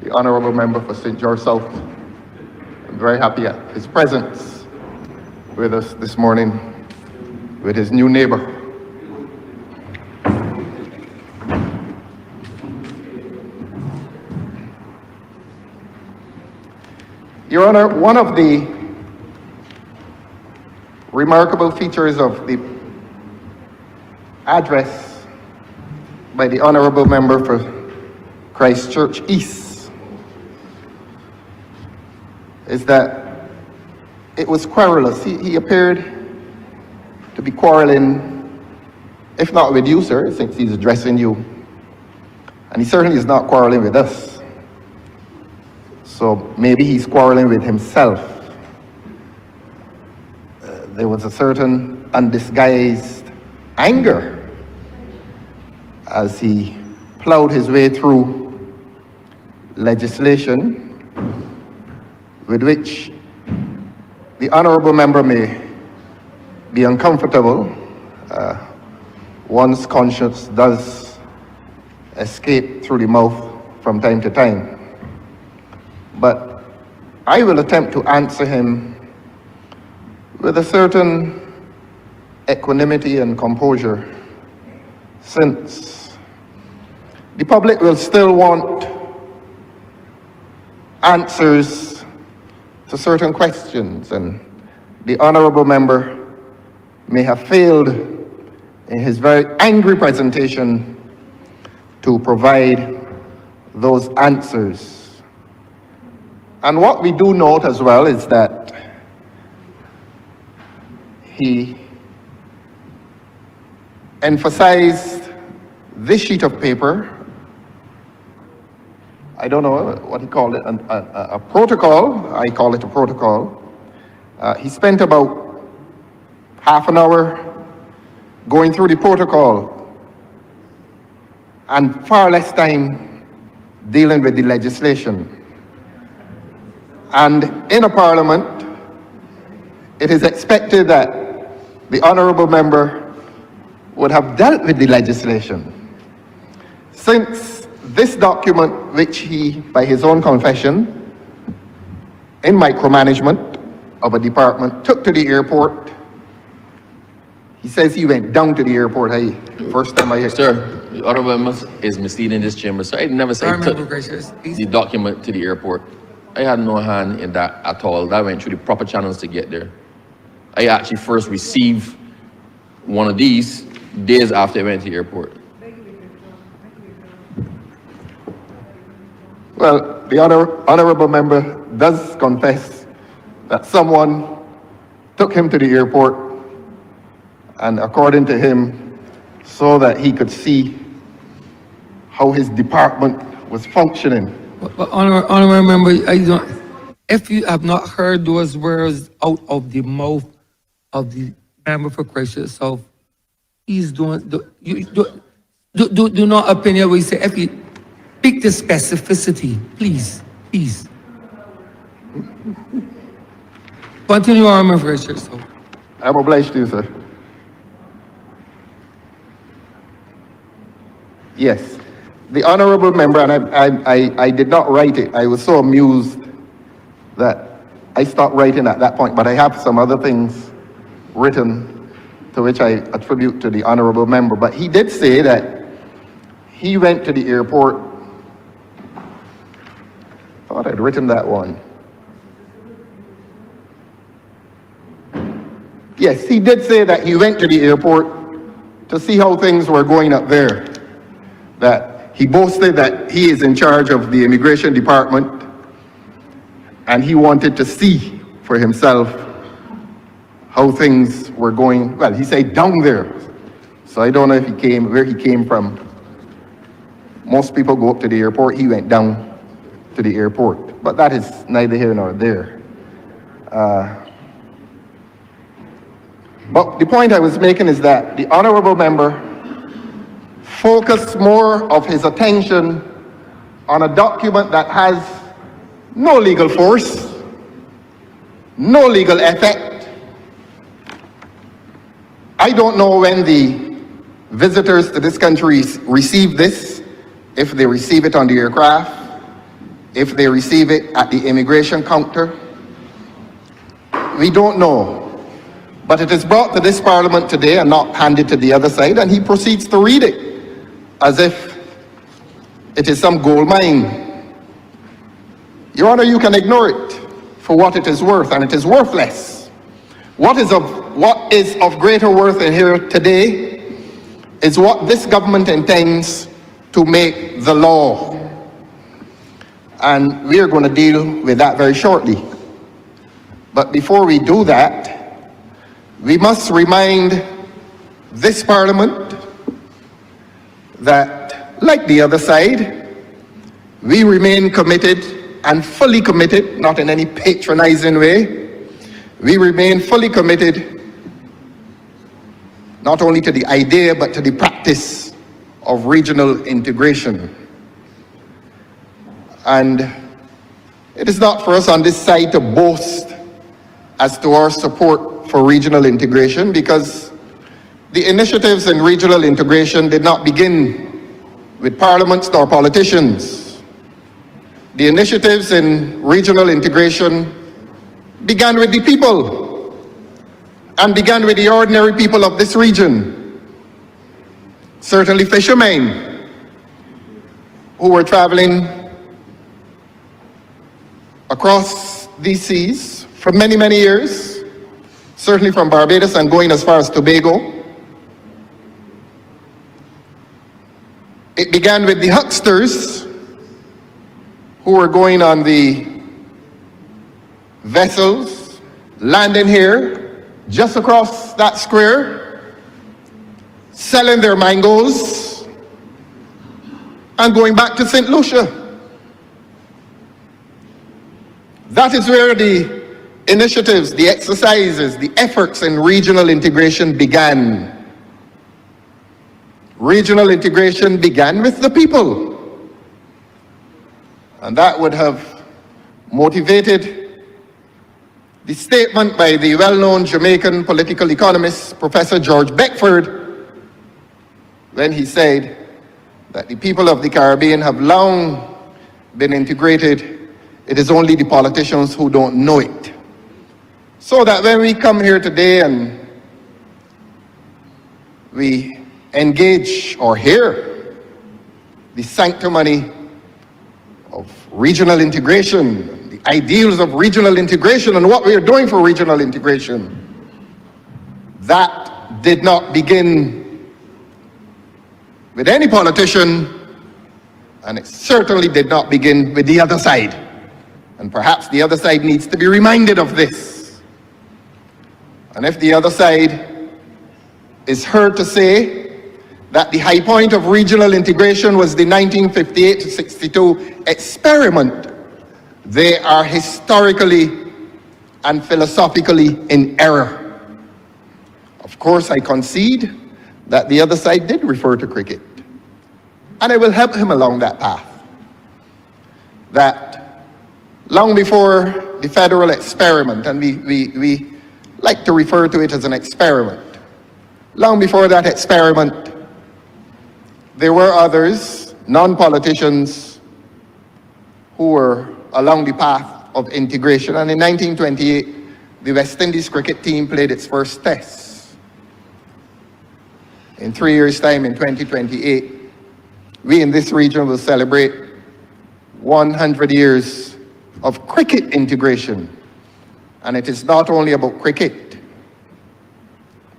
the Honourable Member for St. George South. I'm very happy at his presence with us this morning with his new neighbour. Your Honour, one of the remarkable features of the address by the Honourable Member for Christchurch East is that it was querulous. He appeared to be quarreling, if not with you, sir, since he's addressing you. And he certainly is not quarreling with us. So maybe he's quarreling with himself. There was a certain undisguised anger as he plowed his way through legislation with which the Honourable Member may be uncomfortable. One's conscience does escape through the mouth from time to time. But I will attempt to answer him with a certain equanimity and composure, since the public will still want answers to certain questions, and the Honourable Member may have failed in his very angry presentation to provide those answers. And what we do note as well is that he emphasized this sheet of paper, I don't know what he called it, a protocol. I call it a protocol. He spent about half an hour going through the protocol and far less time dealing with the legislation. And in a parliament, it is expected that the Honourable Member would have dealt with the legislation. Since this document, which he, by his own confession, in micromanagement of a department, took to the airport, he says he went down to the airport. First time I hear. Sir, the Honourable Member is misleading this chamber. So I never said took the document to the airport. I had no hand in that at all. That went through the proper channels to get there. I actually first received one of these days after I went to the airport. Well, the Honourable Member does confess that someone took him to the airport, and according to him, so that he could see how his department was functioning. But Honourable Member, if you have not heard those words out of the mouth of the member for Christchurch South, he's doing, do not opinion where you say, if you pick the specificity, please. Continue, Honourable for Christchurch South. I'm obliged to you, sir. Yes, the Honourable Member, and I did not write it. I was so amused that I stopped writing at that point, but I have some other things written to which I attribute to the Honourable Member. But he did say that he went to the airport. I thought I'd written that one. Yes, he did say that he went to the airport to see how things were going up there. That he boasted that he is in charge of the immigration department, and he wanted to see for himself how things were going. Well, he said down there. So I don't know if where he came from. Most people go up to the airport. He went down to the airport. But that is neither here nor there. But the point I was making is that the Honourable Member focused more of his attention on a document that has no legal force, no legal effect. I don't know when the visitors to this country receive this, if they receive it on the aircraft, if they receive it at the immigration counter, we don't know. But it is brought to this Parliament today and not handed to the other side, and he proceeds to read it as if it is some gold mine. Your Honor, you can ignore it for what it is worth, and it is worthless. What is of greater worth in here today is what this government intends to make the law. And we are going to deal with that very shortly. But before we do that, we must remind this Parliament that, like the other side, we remain committed and fully committed, not in any patronizing way, we remain fully committed not only to the idea but to the practice of regional integration. And it is not for us on this side to boast as to our support for regional integration, because the initiatives in regional integration did not begin with parliaments nor politicians. The initiatives in regional integration began with the people and began with the ordinary people of this region. Certainly fishermen who were traveling across these seas for many, many years, certainly from Barbados and going as far as Tobago. It began with the hucksters who were going on the vessels, landing here, just across that square, selling their mangoes, and going back to St. Lucia. That is where the initiatives, the exercises, the efforts in regional integration began. Regional integration began with the people. And that would have motivated the statement by the well-known Jamaican political economist, Professor George Beckford, when he said that the people of the Caribbean have long been integrated. It is only the politicians who don't know it. So that when we come here today and we engage or hear the sanctimony of regional integration, the ideals of regional integration and what we are doing for regional integration, that did not begin with any politician, and it certainly did not begin with the other side. And perhaps the other side needs to be reminded of this. And if the other side is heard to say that the high point of regional integration was the 1958 to 62 experiment, they are historically and philosophically in error. Of course, I concede that the other side did refer to cricket. And I will help him along that path. That long before the federal experiment, and we like to refer to it as an experiment, long before that experiment, there were others, non-politicians, who were along the path of integration. And in 1928, the West Indies cricket team played its first test. In 3 years' time, in 2028, we in this region will celebrate 100 years of cricket integration. And it is not only about cricket.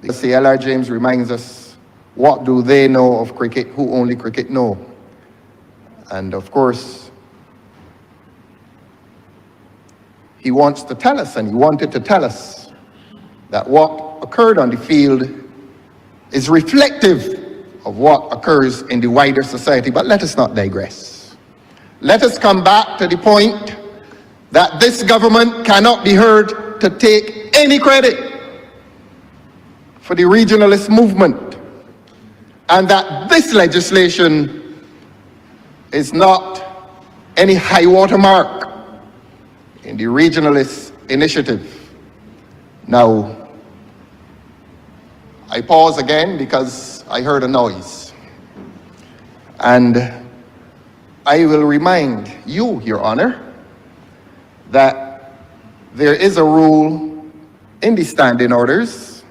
The L.R. James reminds us, what do they know of cricket who only cricket know? And of course, he wants to tell us, and he wanted to tell us, that what occurred on the field is reflective of what occurs in the wider society. But let us not digress. Let us come back to the point that this government cannot be heard to take any credit for the regionalist movement, and that this legislation is not any high water mark in the regionalist initiative. Now, I pause again because I heard a noise. And I will remind you, Your Honor, that there is a rule in the standing orders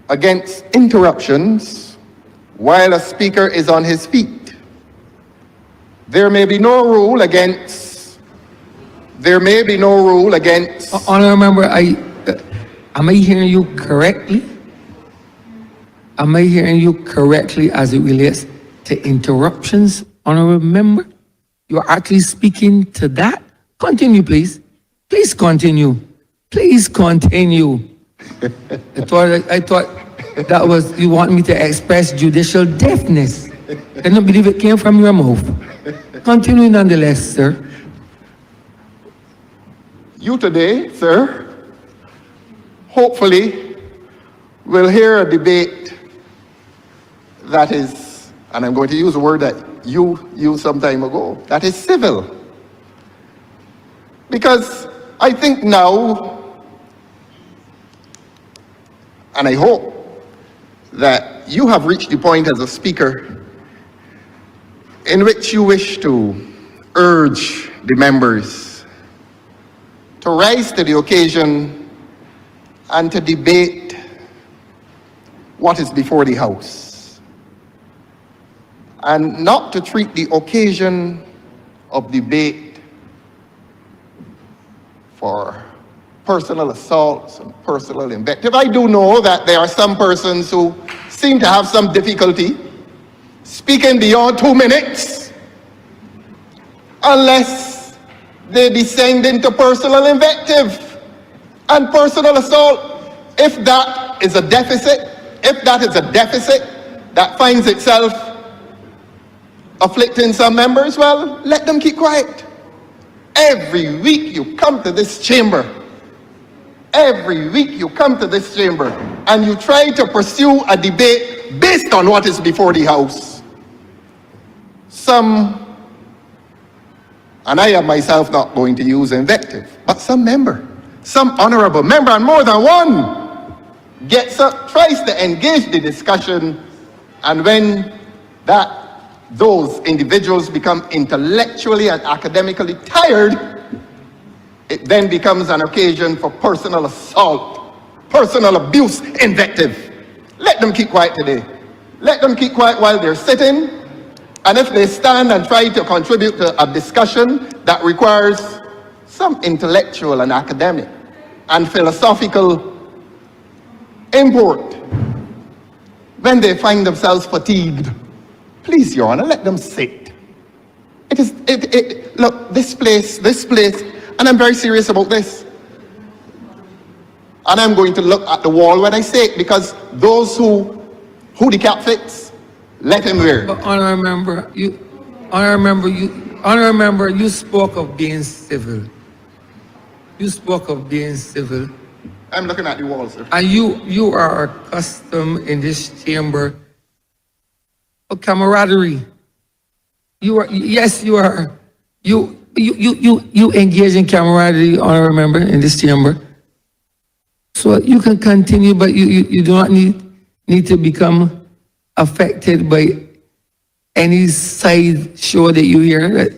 against interruptions while a speaker is on his feet. There may be no rule against. Honorable member, am I hearing you correctly? Am I hearing you correctly as it relates to interruptions, honorable member? You're actually speaking to that? Continue, please. Please continue. Please continue. I thought that was, you want me to express judicial deafness. I don't believe it came from your mouth. Continue nonetheless, sir. You today, sir, hopefully will hear a debate that is, and I'm going to use a word that you used some time ago, that is civil. Because I think now, and I hope that you have reached the point as a speaker in which you wish to urge the members to rise to the occasion and to debate what is before the House, and not to treat the occasion of debate for personal assaults and personal invective. I do know that there are some persons who seem to have some difficulty speaking beyond 2 minutes unless they descend into personal invective and personal assault. If that is a deficit, that finds itself afflicting some members, well, let them keep quiet. Every week you come to this chamber, and you try to pursue a debate based on what is before the House. Some, and I am myself not going to use invective, but some honorable member, and more than one, tries to engage the discussion, and when those individuals become intellectually and academically tired, it then becomes an occasion for personal assault, personal abuse, invective. Let them keep quiet today. Let them keep quiet while they're sitting, and if they stand and try to contribute to a discussion that requires some intellectual and academic and philosophical import, when they find themselves fatigued, please, Your Honor, let them sit. Look, this place, and I'm very serious about this. And I'm going to look at the wall when I say it, because those who the cap fits, let him wear it. But honorable member, you spoke of being civil. I'm looking at the wall, sir. And you are accustomed in this chamber of camaraderie. You are. You engage in camaraderie, honorable member, in this chamber. So you can continue, but you do not need to become affected by any side show that you hear.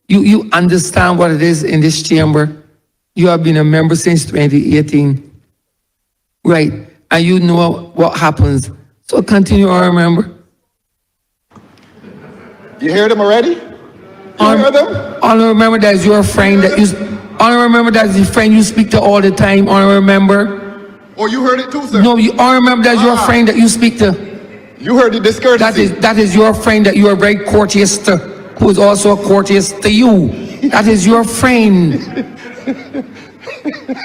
You understand what it is in this chamber. You have been a member since 2018. Right, and you know what happens. So continue, honorable member. You hear them already? Honorable member, that is your friend that you. Honorable member, that is the friend you speak to all the time. Honorable member. Oh, you heard it too, sir? No, honorable member, that is your friend that you speak to. You heard the discourtesy. That is your friend that you are very courteous to, who is also courteous to you. That is your friend.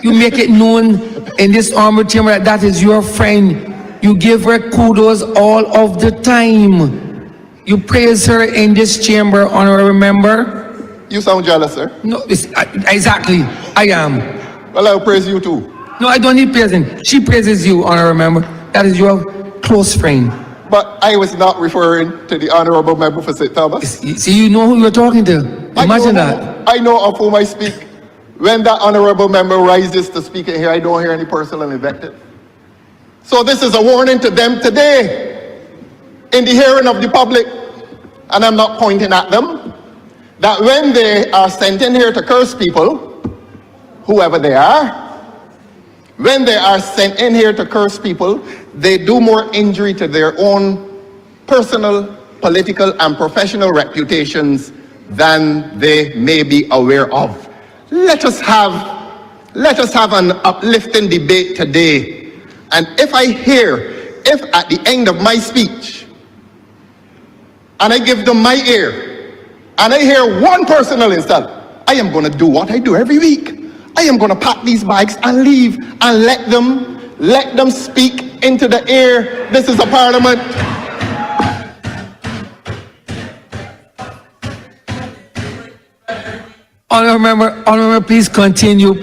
You make it known in this honorable chamber that is your friend. You give her kudos all of the time. You praise her in this chamber, honorable member. You sound jealous, sir. No, exactly. I am. Well, I'll praise you too. No, I don't need praising. She praises you, honorable member. That is your close friend. But I was not referring to the honorable member for St. Thomas. See, you know who you're talking to. Imagine that. I know of whom I speak. When that honorable member rises to speak in here, I don't hear any personal invective. So this is a warning to them today, in the hearing of the public, and I'm not pointing at them. that when they are sent in here to curse people, whoever they are, when they are sent in here to curse people, they do more injury to their own personal, political, and professional reputations than they may be aware of. Let us have an uplifting debate today. And if at the end of my speech, and I give them my ear, and I hear one personal insult, I am going to do what I do every week. I am going to pack these bags and leave and let them speak into the air. This is a parliament. Honourable member, please continue.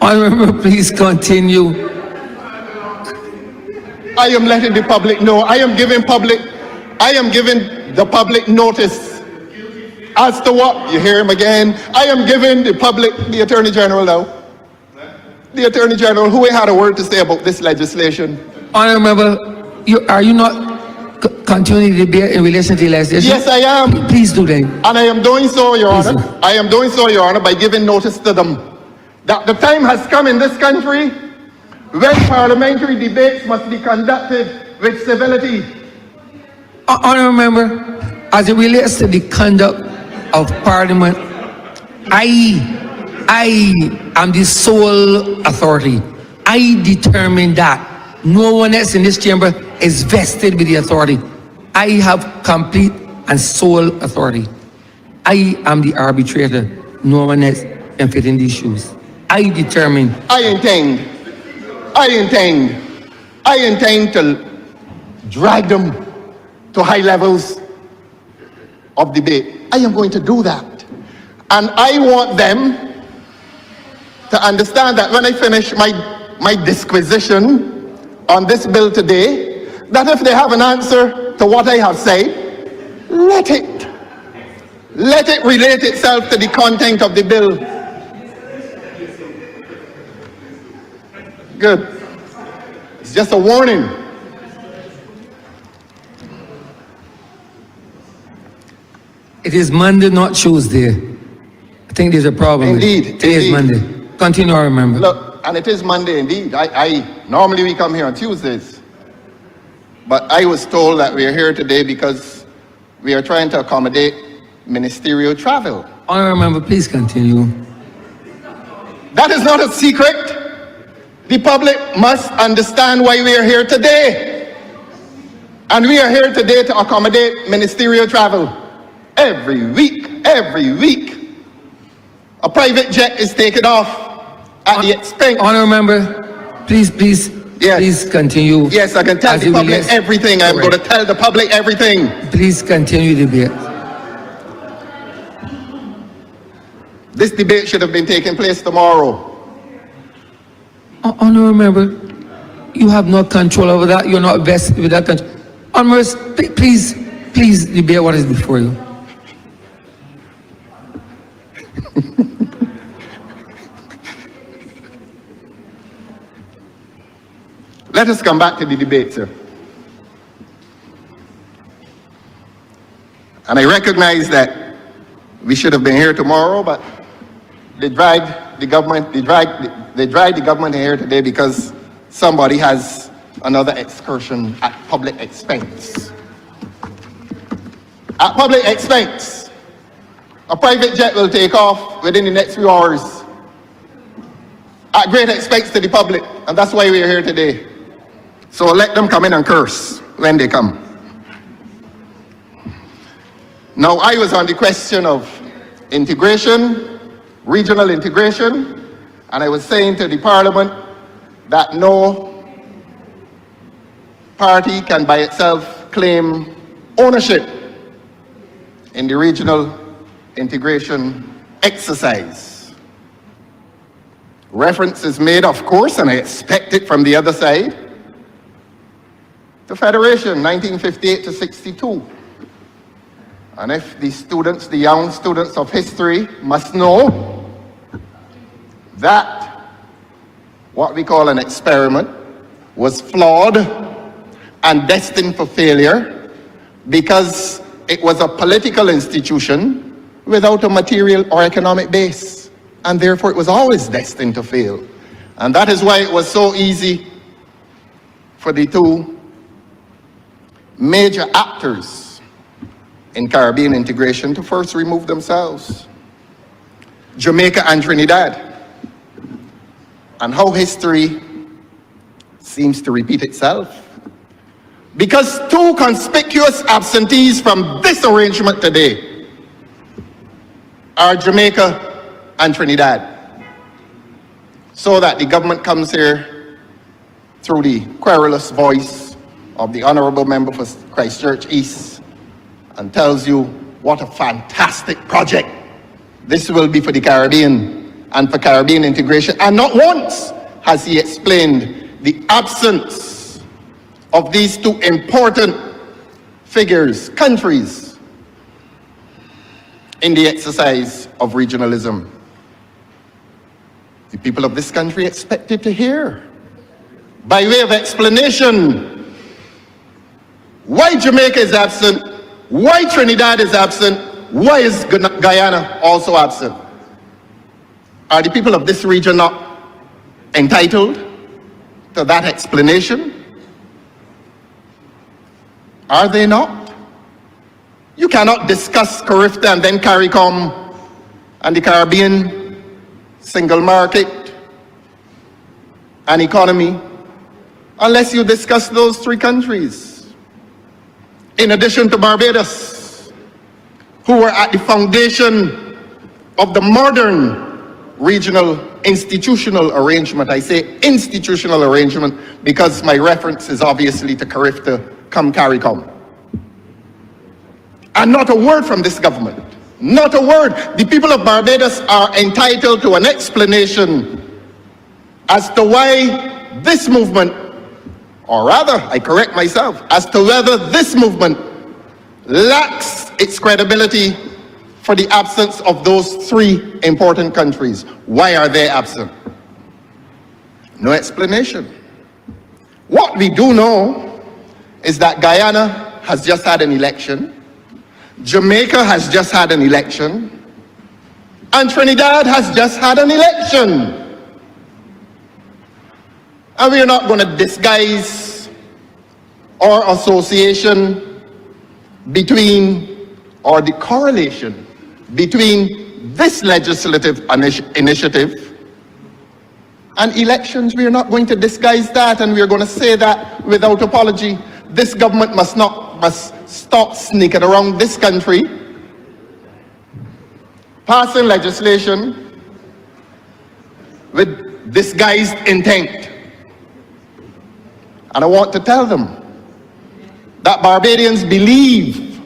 Honourable member, please continue. I am letting the public know. I am giving the public notice as to what, you hear him again, I am giving the Attorney General now. The Attorney General, who had a word to say about this legislation. Honourable member, are you not continuing the debate in relation to the legislation? Yes, I am. Please do that. And I am doing so, Your Please Honor. do. I am doing so, Your Honor, by giving notice to them that the time has come in this country when parliamentary debates must be conducted with civility. Honourable member, as it relates to the conduct of Parliament, I am the sole authority. I determine that. No one else in this chamber is vested with the authority. I have complete and sole authority. I am the arbitrator. No one else can fit in these shoes. I determine. I intend to drag them to high levels of debate. I am going to do that. And I want them to understand that when I finish my disquisition on this bill today, that if they have an answer to what I have said, let it relate itself to the content of the bill. Good. It's just a warning. It is Monday, not Tuesday. I think there's a problem. Indeed, Today is indeed. Monday. Continue, remember. Look, and it is Monday indeed. Normally we come here on Tuesdays. But I was told that we are here today because we are trying to accommodate ministerial travel. Honourable member, please continue. That is not a secret. The public must understand why we are here today. And we are here today to accommodate ministerial travel. Every week, a private jet is taken off at the expense. Honourable member, please continue. Yes, I can tell the public everything. I'm going to tell the public everything. Please continue the debate. This debate should have been taking place tomorrow. Honourable member, you have no control over that. You're not vested with that control. Honourable, please debate what is before you. Let us come back to the debate, sir. And I recognize that we should have been here tomorrow, but they dragged the government here today because somebody has another excursion at public expense. At public expense, a private jet will take off within the next few hours at great expense to the public, and that's why we're here today. So let them come in and curse when they come. Now, I was on the question of integration, regional integration, and I was saying to the Parliament that no party can by itself claim ownership in the regional integration exercise. Reference is made, of course, and I expect it from the other side, to Federation, 1958 to 62. And if the students, the young students of history must know that what we call an experiment was flawed and destined for failure because it was a political institution without a material or economic base, and therefore it was always destined to fail. And that is why it was so easy for the two major actors in Caribbean integration to first remove themselves, Jamaica and Trinidad. And how history seems to repeat itself. Because two conspicuous absentees from this arrangement today are Jamaica and Trinidad. So that the government comes here through the querulous voice of the Honourable Member for Christchurch East and tells you what a fantastic project this will be for the Caribbean and for Caribbean integration. And not once has he explained the absence of these two important figures, countries, in the exercise of regionalism. The people of this country expected to hear, by way of explanation, why Jamaica is absent, why Trinidad is absent, why is Guyana also absent. Are the people of this region not entitled to that explanation? Are they not? You cannot discuss CARIFTA and then CARICOM and the Caribbean single market and economy unless you discuss those three countries. In addition to Barbados, who were at the foundation of the modern regional institutional arrangement. I say institutional arrangement because my reference is obviously to CARIFTA, CARICOM. And not a word from this government. Not a word. The people of Barbados are entitled to an explanation as to why this movement, or rather, I correct myself, as to whether this movement lacks its credibility for the absence of those three important countries. Why are they absent? No explanation. What we do know is that Guyana has just had an election, Jamaica has just had an election, and Trinidad has just had an election. And we are not going to disguise our association between, or the correlation between this legislative initiative and elections. We are not going to disguise that, and we are going to say that without apology. This government must stop sneaking around this country, passing legislation with disguised intent. And I want to tell them that Barbadians believe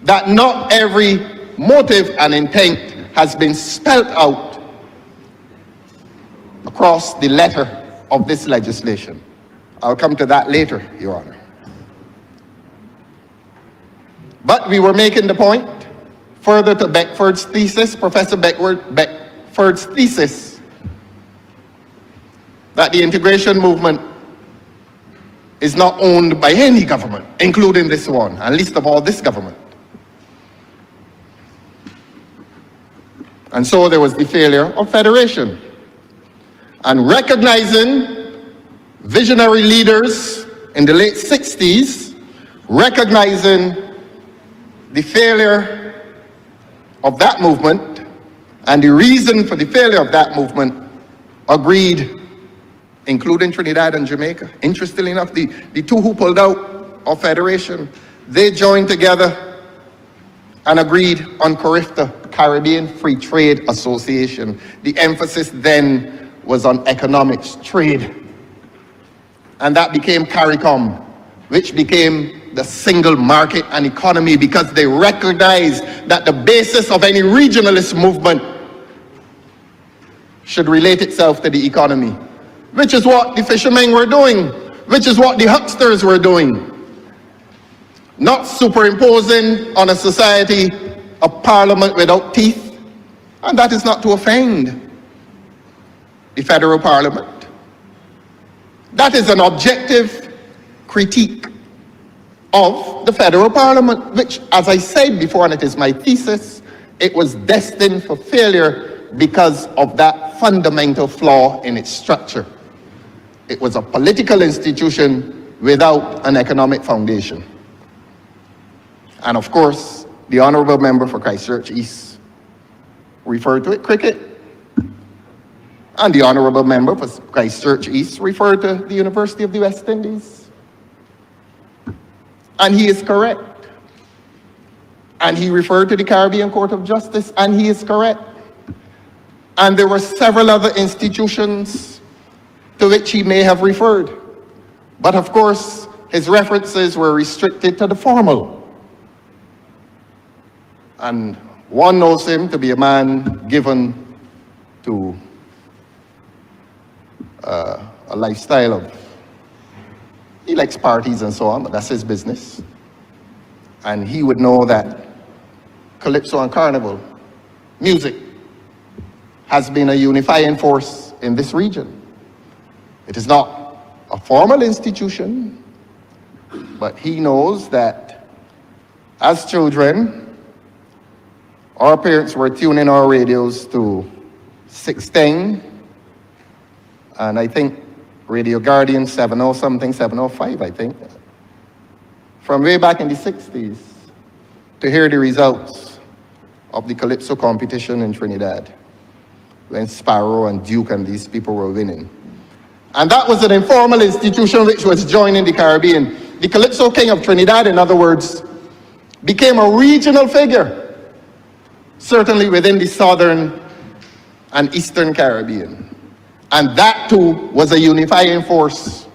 that not every motive and intent has been spelled out across the letter of this legislation. I'll come to that later, Your Honor. But we were making the point, further to Beckford's thesis, Professor Beckford's thesis, that the integration movement is not owned by any government, including this one, and least of all this government. And so there was the failure of federation. And recognizing visionary leaders in the late 60s, recognizing the failure of that movement and the reason for the failure of that movement, agreed, including Trinidad and Jamaica. Interestingly enough, the two who pulled out of federation, they joined together and agreed on CARIFTA, Caribbean Free Trade Association. The emphasis then was on economics, trade. And that became CARICOM, which became the single market and economy, because they recognized that the basis of any regionalist movement should relate itself to the economy, which is what the fishermen were doing, which is what the hucksters were doing. Not superimposing on a society a parliament without teeth, and that is not to offend the federal parliament. That is an objective critique of the federal parliament, which, as I said before, and it is my thesis, it was destined for failure because of that fundamental flaw in its structure. It was a political institution without an economic foundation. And of course, the honorable member for Christchurch East referred to it, cricket. And the honorable member for Christchurch East referred to the University of the West Indies. And he is correct. And he referred to the Caribbean Court of Justice, and he is correct. And there were several other institutions to which he may have referred. But of course, his references were restricted to the formal. And one knows him to be a man given to a lifestyle of, he likes parties and so on, but that's his business. And he would know that Calypso and Carnival music has been a unifying force in this region. It is not a formal institution, but he knows that as children, our parents were tuning our radios to 610, and I think Radio Guardian 70 something, 705, I think, from way back in the 60s, to hear the results of the Calypso competition in Trinidad, when Sparrow and Duke and these people were winning. And that was an informal institution which was joining the Caribbean. The Calypso King of Trinidad, in other words, became a regional figure, certainly within the southern and eastern Caribbean. And that too was a unifying force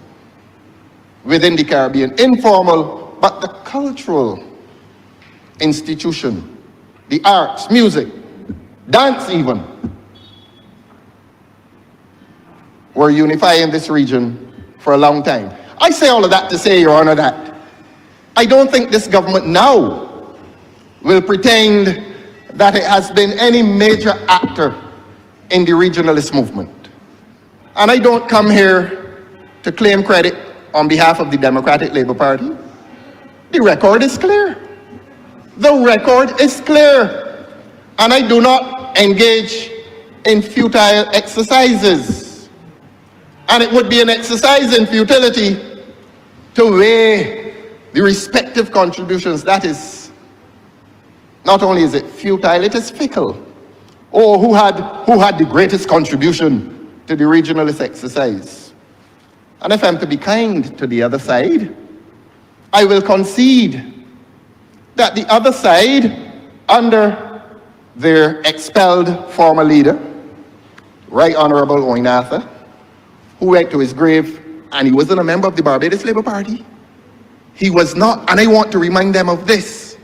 within the Caribbean. Informal, but the cultural institution, the arts, music, dance even, were unifying this region for a long time. I say all of that to say, Your Honor, that I don't think this government now will pretend that it has been any major actor in the regionalist movement. And I don't come here to claim credit on behalf of the Democratic Labour Party. The record is clear. The record is clear. And I do not engage in futile exercises. And it would be an exercise in futility to weigh the respective contributions. That is, not only is it futile, it is fickle. Oh, who had the greatest contribution to the regionalist exercise? And if I'm to be kind to the other side, I will concede that the other side, under their expelled former leader, Right Honorable Oinatha, who went to his grave, and he wasn't a member of the Barbados Labour Party. He was not, and I want to remind them of this,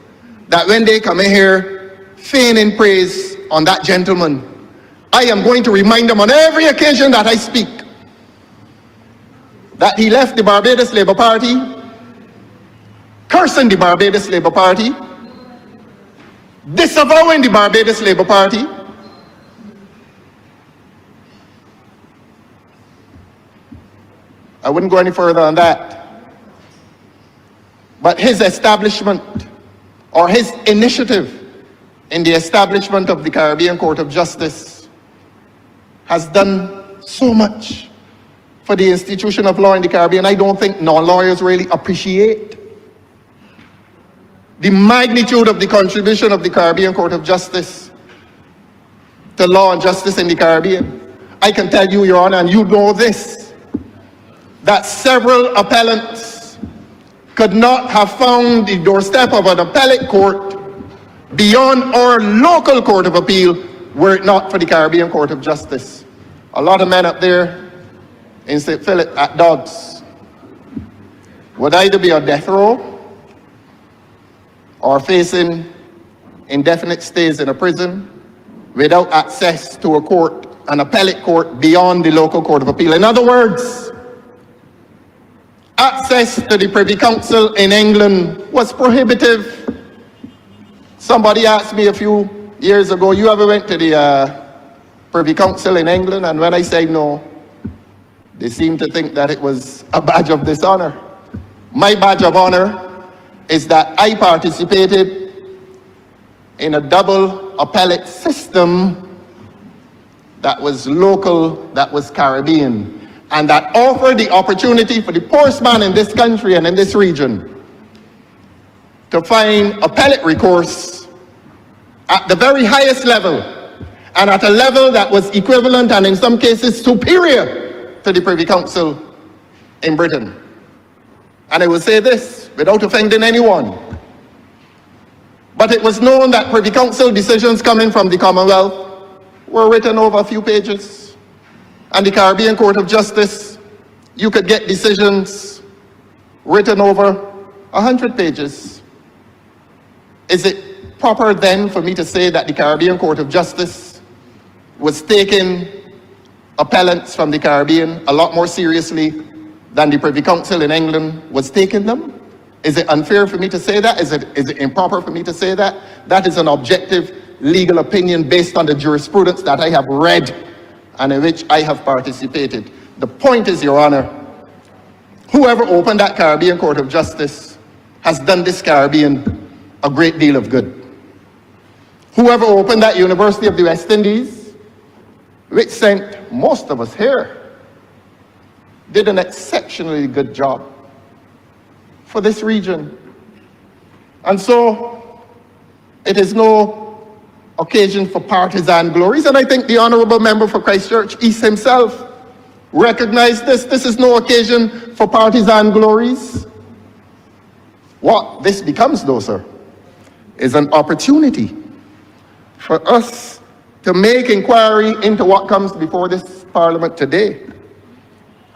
that when they come in here feigning praise on that gentleman, I am going to remind them on every occasion that I speak that he left the Barbados Labour Party, cursing the Barbados Labour Party, disavowing the Barbados Labour Party, I wouldn't go any further on that. But his establishment, or his initiative in the establishment of the Caribbean Court of Justice, has done so much for the institution of law in the Caribbean. I don't think non-lawyers really appreciate the magnitude of the contribution of the Caribbean Court of Justice to law and justice in the Caribbean. I can tell you, Your Honor, and you know this, that several appellants could not have found the doorstep of an appellate court beyond our local court of appeal were it not for the Caribbean Court of Justice. A lot of men up there in St. Philip at Dodds would either be on death row or facing indefinite stays in a prison without access to a court, an appellate court beyond the local court of appeal. In other words, access to the Privy Council in England was prohibitive. Somebody asked me a few years ago, you ever went to the Privy Council in England? And when I said no, they seemed to think that it was a badge of dishonor. My badge of honor is that I participated in a double appellate system that was local, that was Caribbean, and that offered the opportunity for the poorest man in this country and in this region to find appellate recourse at the very highest level, and at a level that was equivalent and in some cases superior to the Privy Council in Britain. And I will say this without offending anyone, but it was known that Privy Council decisions coming from the Commonwealth were written over a few pages, and the Caribbean Court of Justice, you could get decisions written over 100 pages. Is it proper then for me to say that the Caribbean Court of Justice was taking appellants from the Caribbean a lot more seriously than the Privy Council in England was taking them? Is it unfair for me to say that? Is it improper for me to say that? That is an objective legal opinion based on the jurisprudence that I have read and in which I have participated. The point is, Your Honor, whoever opened that Caribbean Court of Justice has done this Caribbean a great deal of good. Whoever opened that University of the West Indies, which sent most of us here, did an exceptionally good job for this region. And so it is no occasion for partisan glories, and I think the Honourable Member for Christchurch East himself recognized this. This is no occasion for partisan glories. What this becomes, though, sir, is an opportunity for us to make inquiry into what comes before this Parliament today,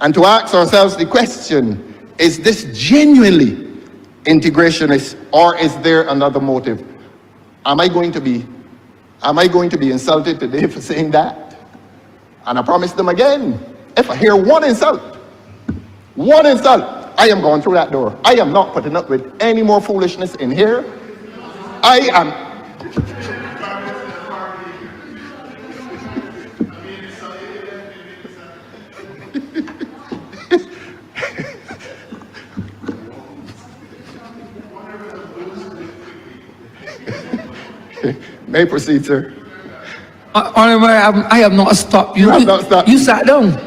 and to ask ourselves the question, is this genuinely integrationist, or is there another motive? Am I going to be insulted today for saying that? And I promise them again, if I hear one insult, I am going through that door. I am not putting up with any more foolishness in here. I am. May I proceed, sir? Honorable, I have not stopped you. You have not stopped. You sat down.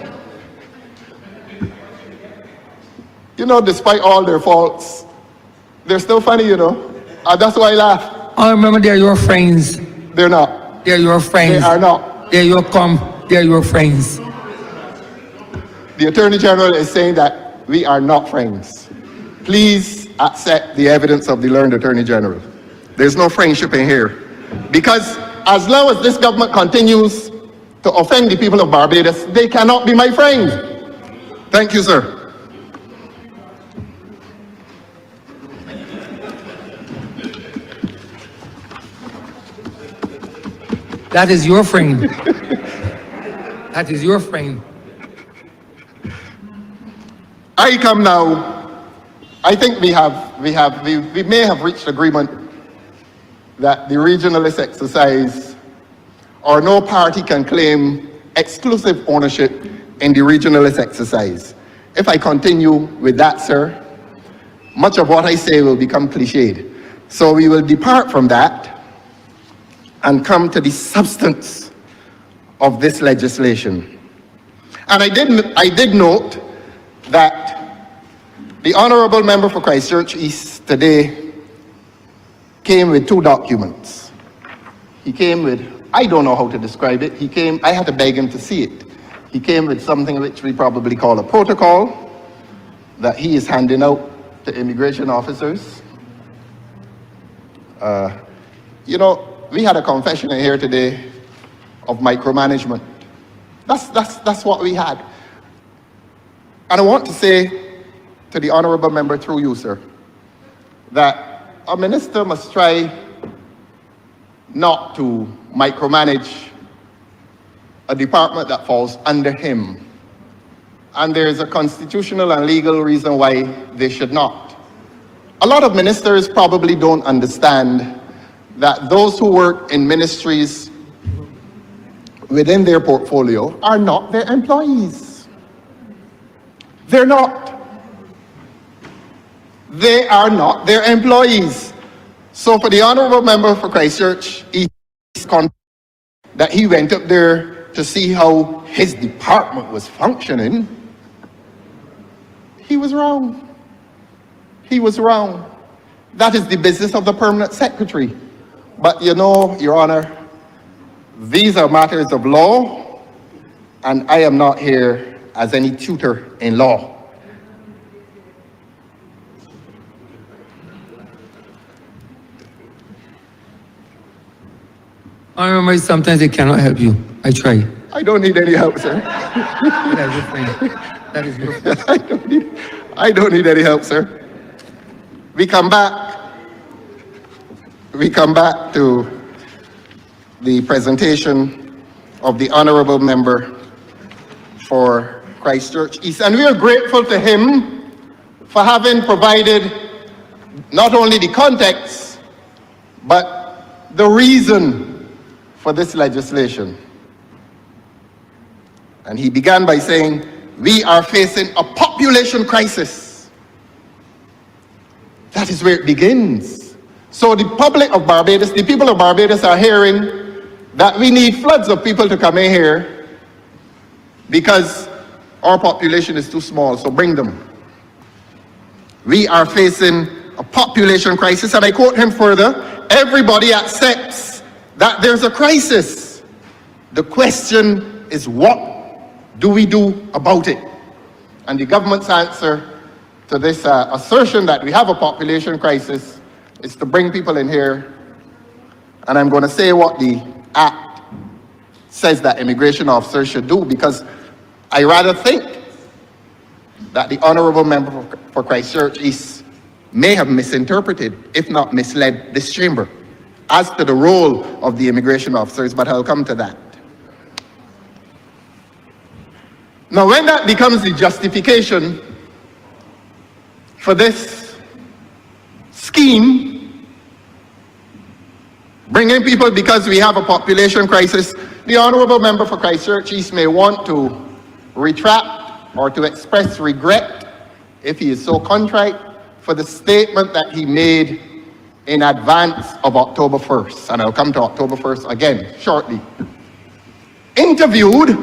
You know, despite all their faults, they're still funny, you know. That's why I laugh. Honorable, they're your friends. They're not. They're your friends. They are not. They're your friends. The Attorney General is saying that we are not friends. Please accept the evidence of the learned Attorney General. There's no friendship in here. Because as long as this government continues to offend the people of Barbados, they cannot be my friends. Thank you, sir. That is your friend. That is your friend. I come now. I think we may have reached agreement that the regionalist exercise, or no party can claim exclusive ownership in the regionalist exercise. If I continue with that, sir, much of what I say will become cliched. So we will depart from that and come to the substance of this legislation. And I did note that the Honourable Member for Christchurch East today came with two documents. He came with, I don't know how to describe it. I had to beg him to see it. He came with something which we probably call a protocol that he is handing out to immigration officers. You know, we had a confession in here today of micromanagement. That's what we had. And I want to say to the Honourable Member through you, sir, that a minister must try not to micromanage a department that falls under him. And there is a constitutional and legal reason why they should not. A lot of ministers probably don't understand that those who work in ministries within their portfolio are not their employees. They're not. They are not their employees. So for the honorable member for Christchurch, that he went up there to see how his department was functioning, he was wrong. He was wrong. That is the business of the permanent secretary. But you know, Your Honor, these are matters of law, and I am not here as any tutor in law. I remember sometimes they cannot help you. I try. I don't need any help, sir. That is your friend. That is your friend. I don't need any help, sir. We come back to the presentation of the honorable member for Christchurch East. And we are grateful to him for having provided not only the context, but the reason for this legislation. And he began by saying, we are facing a population crisis. That is where it begins. So the public of Barbados, the people of Barbados are hearing that we need floods of people to come in here because our population is too small, so bring them. We are facing a population crisis, and I quote him further, everybody accepts that there's a crisis. The question is, what do we do about it? And the government's answer to this assertion that we have a population crisis is to bring people in here. And I'm going to say what the Act says that immigration officers should do, because I rather think that the honorable member for Christchurch East may have misinterpreted, if not misled, this chamber as to the role of the immigration officers, but I'll come to that. Now, when that becomes the justification for this scheme, bringing people because we have a population crisis, the honorable member for Christchurch East may want to retract or to express regret, if he is so contrite, for the statement that he made in advance of October 1st. And I'll come to October 1st again shortly. Interviewed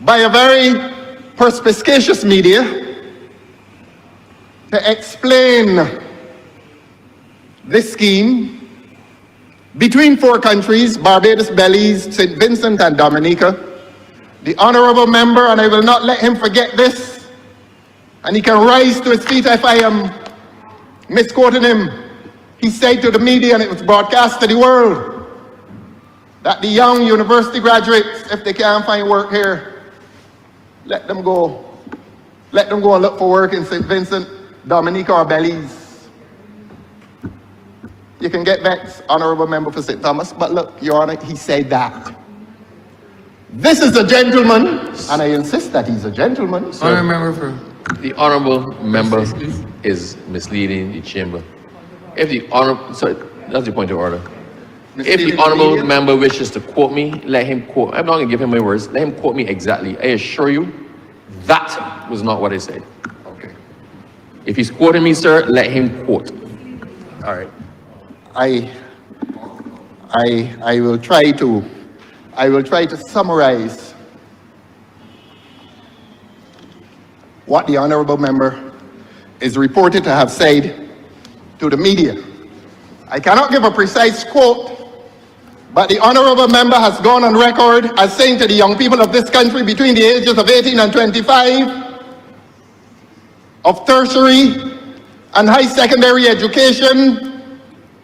by a very perspicacious media to explain this scheme between four countries, Barbados, Belize, St. Vincent, and Dominica. The honorable member, and I will not let him forget this, and he can rise to his feet if I am misquoting him, he said to the media, and it was broadcast to the world, that the young university graduates, if they can't find work here, let them go. Let them go and look for work in St. Vincent, Dominica, or Belize. You can get vexed, honorable member for St. Thomas, but look, Your Honor, he said that. This is a gentleman, and I insist that he's a gentleman. Honorable member for... The honorable member is misleading the chamber. If the honorable, sorry, that's the point of order. If the honorable member wishes to quote me, let him quote. I'm not going to give him my words. Let him quote me exactly. I assure you, that was not what I said. Okay. If he's quoting me, sir, let him quote. All right. I will try to summarize what the honorable member is reported to have said to the media. I cannot give a precise quote, but the honorable member has gone on record as saying to the young people of this country between the ages of 18 and 25 of tertiary and high secondary education,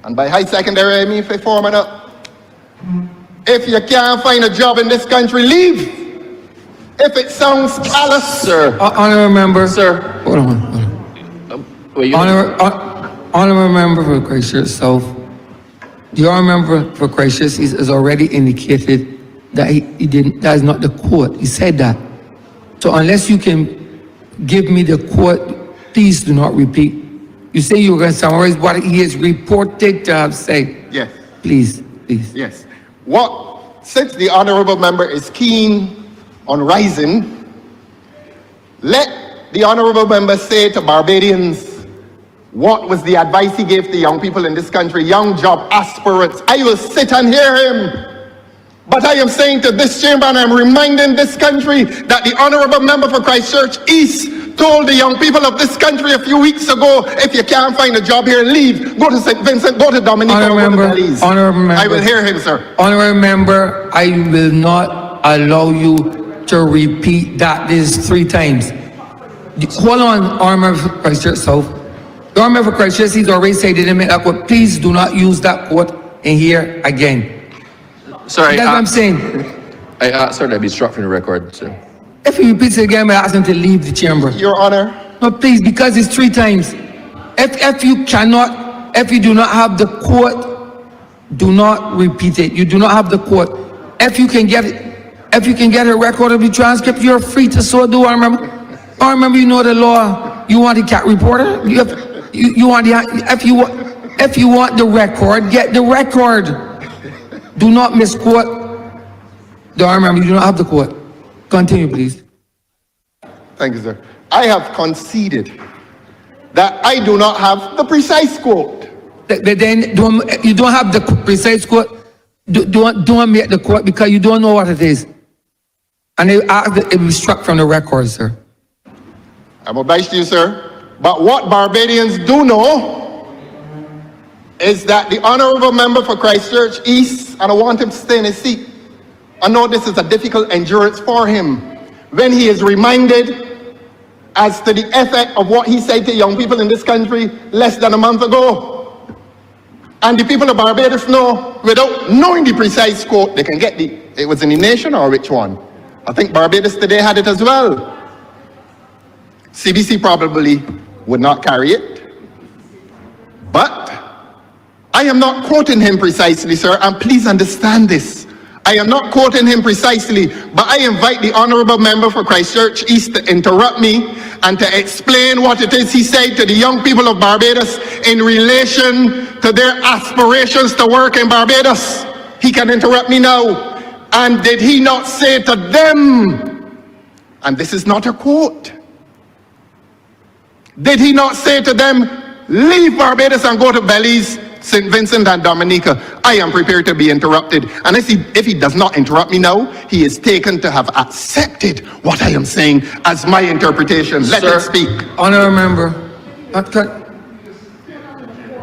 and by high secondary I mean fifth form and up. If you can't find a job in this country, leave. If it sounds callous, Sir. Honorable member. Sir. Hold on. Honorable member for Christchurch South. The honorable member for Christchurch is already indicated that he didn't. That is not the quote. He said that. So unless you can give me the quote, please do not repeat. You say you were going to summarize what he is reported to have said. yes, Please. yes. Since the honorable member is keen on rising, let the honorable member say to Barbadians what was the advice he gave to young people in this country, young job aspirants, I will sit and hear him. But I am saying to this chamber, and I'm reminding this country, that the honorable member for Christchurch East told the young people of this country a few weeks ago, if you can't find a job here, leave. Go to St. Vincent, go to Dominica, go to Belize. I will hear him, sir. Honorable member, I will not allow you to repeat that. This is 3 times. Hold on, honorable member for Christchurch South. The honorable member for Christchurch, he's already said he didn't make that quote. Please do not use that quote in here again. Sorry, That's what I'm saying. I asked her to be struck from the record, sir. If he repeats it again, I ask him to leave the chamber. Your Honor. No, please, because it's 3 times. If you do not have the quote, do not repeat it. You do not have the quote. If you can get a record of the transcript, you're free to so do. I remember, you know the law. You want a cat reporter? If you want the record, get the record. Do not misquote. Do I remember? You do not have the quote. Continue, please. Thank you, sir. I have conceded that I do not have the precise quote. But then you don't have the precise quote. Don't make the quote because you don't know what it is. And they ask that it be struck from the record, sir. I'm obliged to you, sir. But what Barbadians do know is that the honorable member for Christchurch East, and I want him to stay in his seat. I know this is a difficult endurance for him when he is reminded as to the effect of what he said to young people in this country less than a month ago. And the people of Barbados know, without knowing the precise quote, they can get it was in the Nation or which one? I think Barbados Today had it as well. CBC probably would not carry it. But I am not quoting him precisely, sir, and please understand this. I am not quoting him precisely, but I invite the honorable member for Christchurch East to interrupt me and to explain what it is he said to the young people of Barbados in relation to their aspirations to work in Barbados. He can interrupt me now. And did he not say to them, and this is not a quote, did he not say to them, leave Barbados and go to Belize, St. Vincent and Dominica? I am prepared to be interrupted. And if he does not interrupt me now, he is taken to have accepted what I am saying as my interpretation. Let him speak. Honourable member.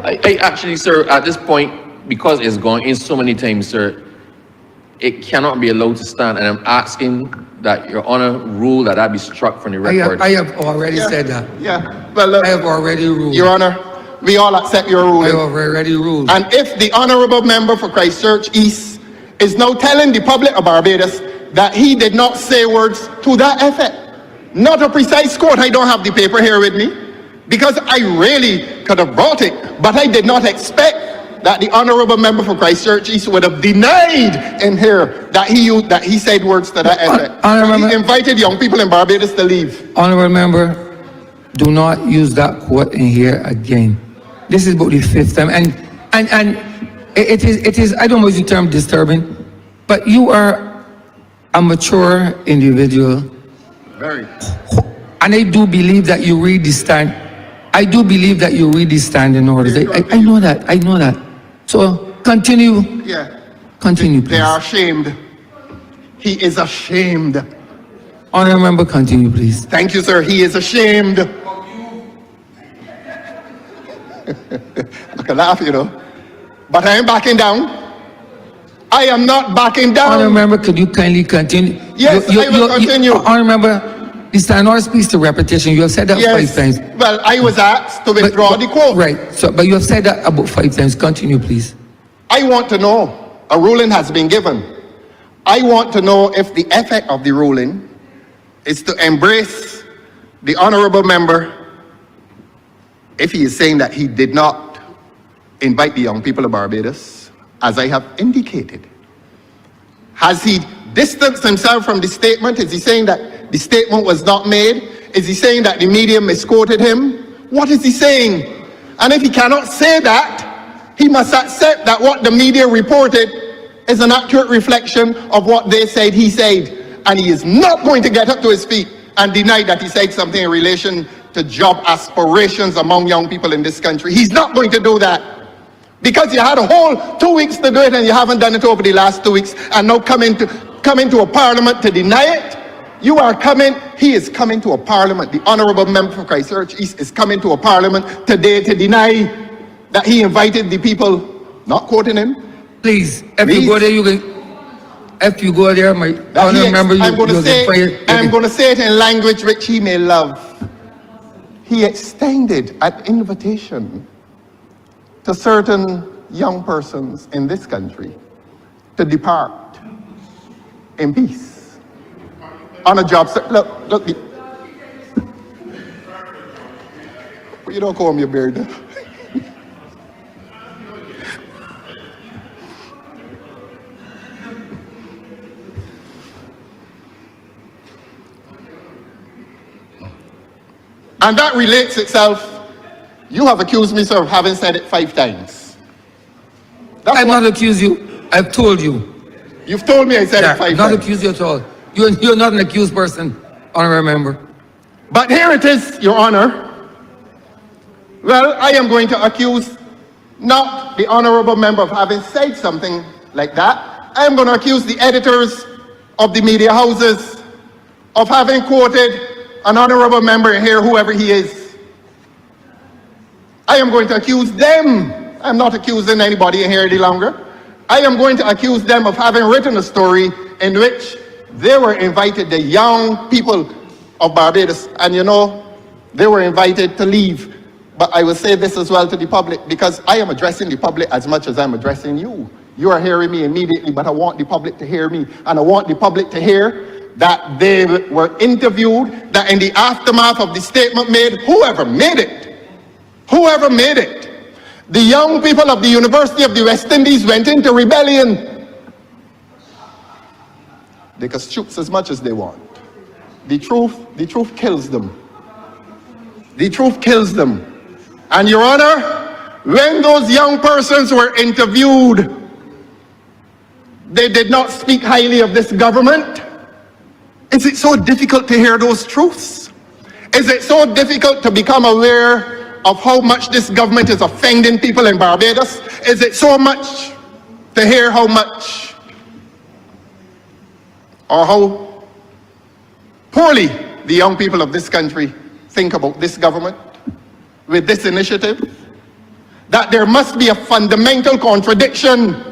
I actually, sir, at this point, because it's gone in so many times, sir, it cannot be allowed to stand. And I'm asking that Your Honor rule that be struck from the record. I have already said that. Yeah. Well, I have already ruled. Your Honor, we all accept your ruling. I have already ruled. And if the honorable member for Christchurch East is now telling the public of Barbados that he did not say words to that effect, not a precise quote, I don't have the paper here with me, because I really could have brought it, but I did not expect that the honorable member for Christchurch East would have denied in here that he said words to that effect. He invited young people in Barbados to leave. Honorable member, do not use that quote in here again. This is about the 5th time, and it is I don't know the term disturbing, but you are a mature individual. Very. And I do believe that you read the stand. I do believe that you read the standing orders. I know that. I know that. So continue. Yeah. Continue, please. They are ashamed. He is ashamed. Honorable member, continue, please. Thank you, sir. He is ashamed. I can laugh, you know. But I am backing down. I am not backing down. Honorable member, could you kindly continue? Yes, I will continue. Honorable member, the stand order speaks to repetition. You have said that 5 times. Well, I was asked to withdraw the quote. Right. So, but you have said that about 5 times. Continue, please. I want to know, a ruling has been given. I want to know if the effect of the ruling is to embrace the honorable member if he is saying that he did not invite the young people of Barbados, as I have indicated. Has he distanced himself from the statement? Is he saying that the statement was not made? Is he saying that the media misquoted him? What is he saying? And if he cannot say that, he must accept that what the media reported is an accurate reflection of what they said he said. And he is not going to get up to his feet and denied that he said something in relation to job aspirations among young people in this country. He's not going to do that. Because you had a whole 2 weeks to do it and you haven't done it over the last 2 weeks, and now come into a parliament to deny it. He is coming to a parliament. The Honourable Member for Christchurch East is coming to a parliament today to deny that he invited the people, not quoting him. Please, if you go there, you can. If you go there, my honourable member, I'm going to say it in language which he may love. He extended an invitation to certain young persons in this country to depart in peace on a job. Look, you don't comb your beard. And that relates itself. You have accused me, sir, of having said it 5 times. I've not accused you. I've told you. You've told me I said it 5 times. Not accused you at all. You're not an accused person, honourable member. But here it is, Your Honour. Well, I am going to accuse not the honourable member of having said something like that. I am going to accuse the editors of the media houses of having quoted an honourable member here, whoever he is. I am going to accuse them. I'm not accusing anybody in here any longer. I am going to accuse them of having written a story in which they were invited, the young people of Barbados, and you know, they were invited to leave. But I will say this as well to the public, because I am addressing the public as much as I'm addressing you. You are hearing me immediately, but I want the public to hear me, and I want the public to hear that they were interviewed, that in the aftermath of the statement made, whoever made it, the young people of the University of the West Indies went into rebellion. They can shoot as much as they want. The truth kills them. The truth kills them. And Your Honor, when those young persons were interviewed, they did not speak highly of this government. Is it so difficult to hear those truths? Is it so difficult to become aware of how much this government is offending people in Barbados? Is it so much to hear how much or how poorly the young people of this country think about this government with this initiative? That there must be a fundamental contradiction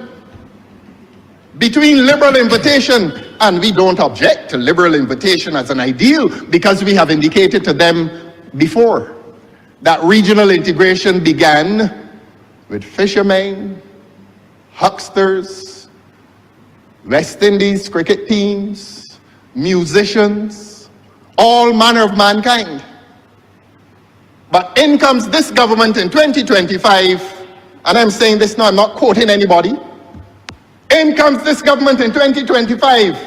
between liberal invitation, and we don't object to liberal invitation as an ideal because we have indicated to them before that regional integration began with fishermen, hucksters, West Indies cricket teams, musicians, all manner of mankind. But in comes this government in 2025, and I'm saying this now, I'm not quoting anybody. In comes this government in 2025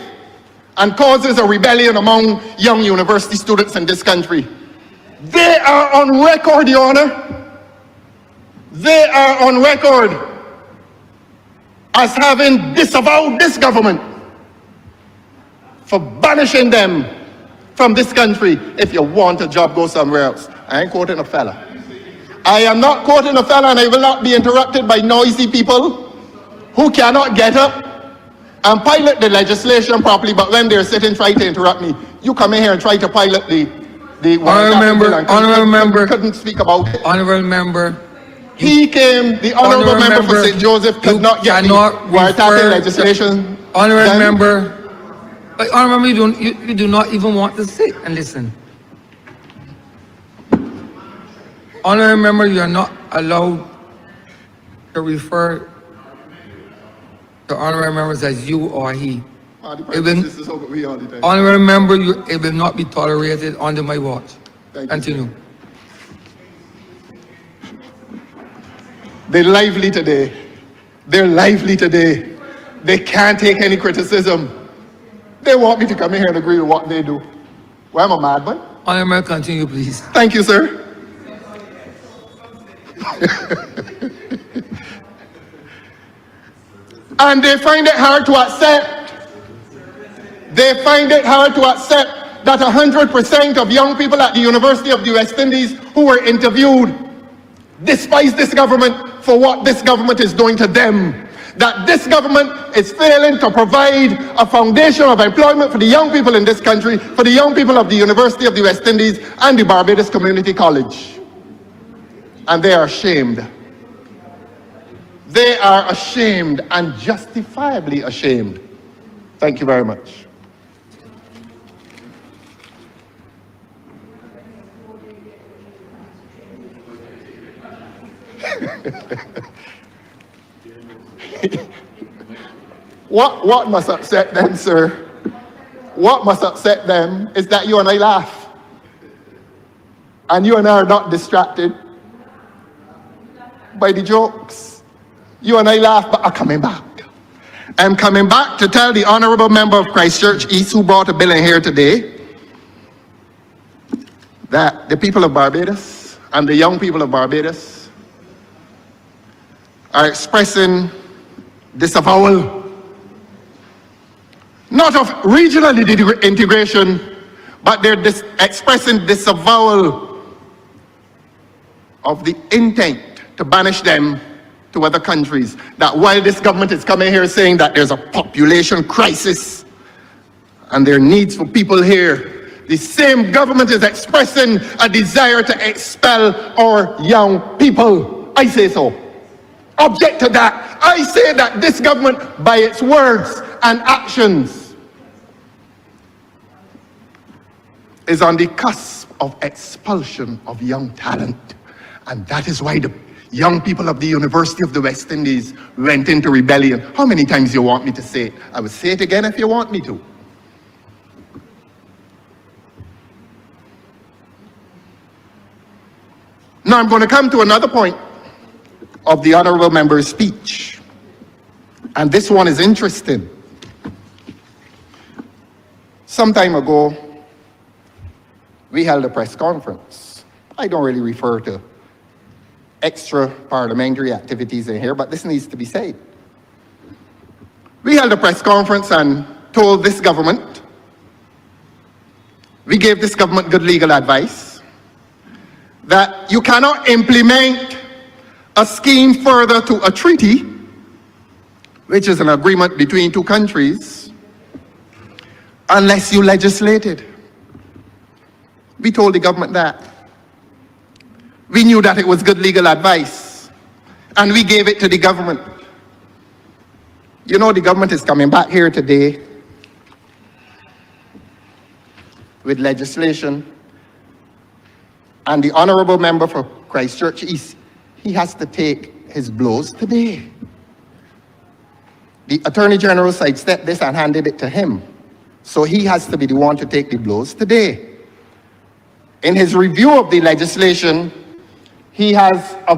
and causes a rebellion among young university students in this country. They are on record, Your Honor. They are on record as having disavowed this government for banishing them from this country. If you want a job, go somewhere else. I ain't quoting a fella. I am not quoting a fella, and I will not be interrupted by noisy people who cannot get up and pilot the legislation properly, but when they're sitting trying to interrupt me, you come in here and try to pilot the honourable member, couldn't speak about it. Honourable member, the honourable member for St. Joseph could not get the wiretapping legislation. Honourable member, but honourable member, you do not even want to sit and listen. Honourable member, you are not allowed to refer to honourable members as you or he. Honourable member, it will not be tolerated under my watch. Continue. They're lively today. They're lively today. They can't take any criticism. They want me to come in here and agree with what they do. Well, I'm a madman. Honourable member, continue, please. Thank you, sir. And they find it hard to accept. They find it hard to accept that 100% of young people at the University of the West Indies who were interviewed despise this government for what this government is doing to them. That this government is failing to provide a foundation of employment for the young people in this country, for the young people of the University of the West Indies and the Barbados Community College. And they are ashamed. They are ashamed, and justifiably ashamed. Thank you very much. What must upset them, sir? What must upset them is that you and I laugh. And you and I are not distracted by the jokes. You and I laugh, but are coming back. I'm coming back to tell the honorable member of Christchurch East, who brought a bill in here today, that the people of Barbados and the young people of Barbados are expressing disavowal, not of regional integration, but they're expressing disavowal of the intent to banish them to other countries. That while this government is coming here saying that there's a population crisis and there are needs for people here, the same government is expressing a desire to expel our young people. I say so. Object to that. I say that this government, by its words and actions, is on the cusp of expulsion of young talent. And that is why the young people of the University of the West Indies went into rebellion. How many times do you want me to say it? I will say it again if you want me to. Now I'm going to come to another point of the honorable member's speech. And this one is interesting. Some time ago, we held a press conference. I don't really refer to extra parliamentary activities in here, but this needs to be said. We held a press conference and told this government, we gave this government good legal advice, that you cannot implement a scheme further to a treaty, which is an agreement between two countries, unless you legislate it. We told the government that. We knew that it was good legal advice, and we gave it to the government. You know, the government is coming back here today with legislation, and the honorable member for Christchurch East, he has to take his blows today. The Attorney General sidestepped this and handed it to him, so he has to be the one to take the blows today. In his review of the legislation, he has I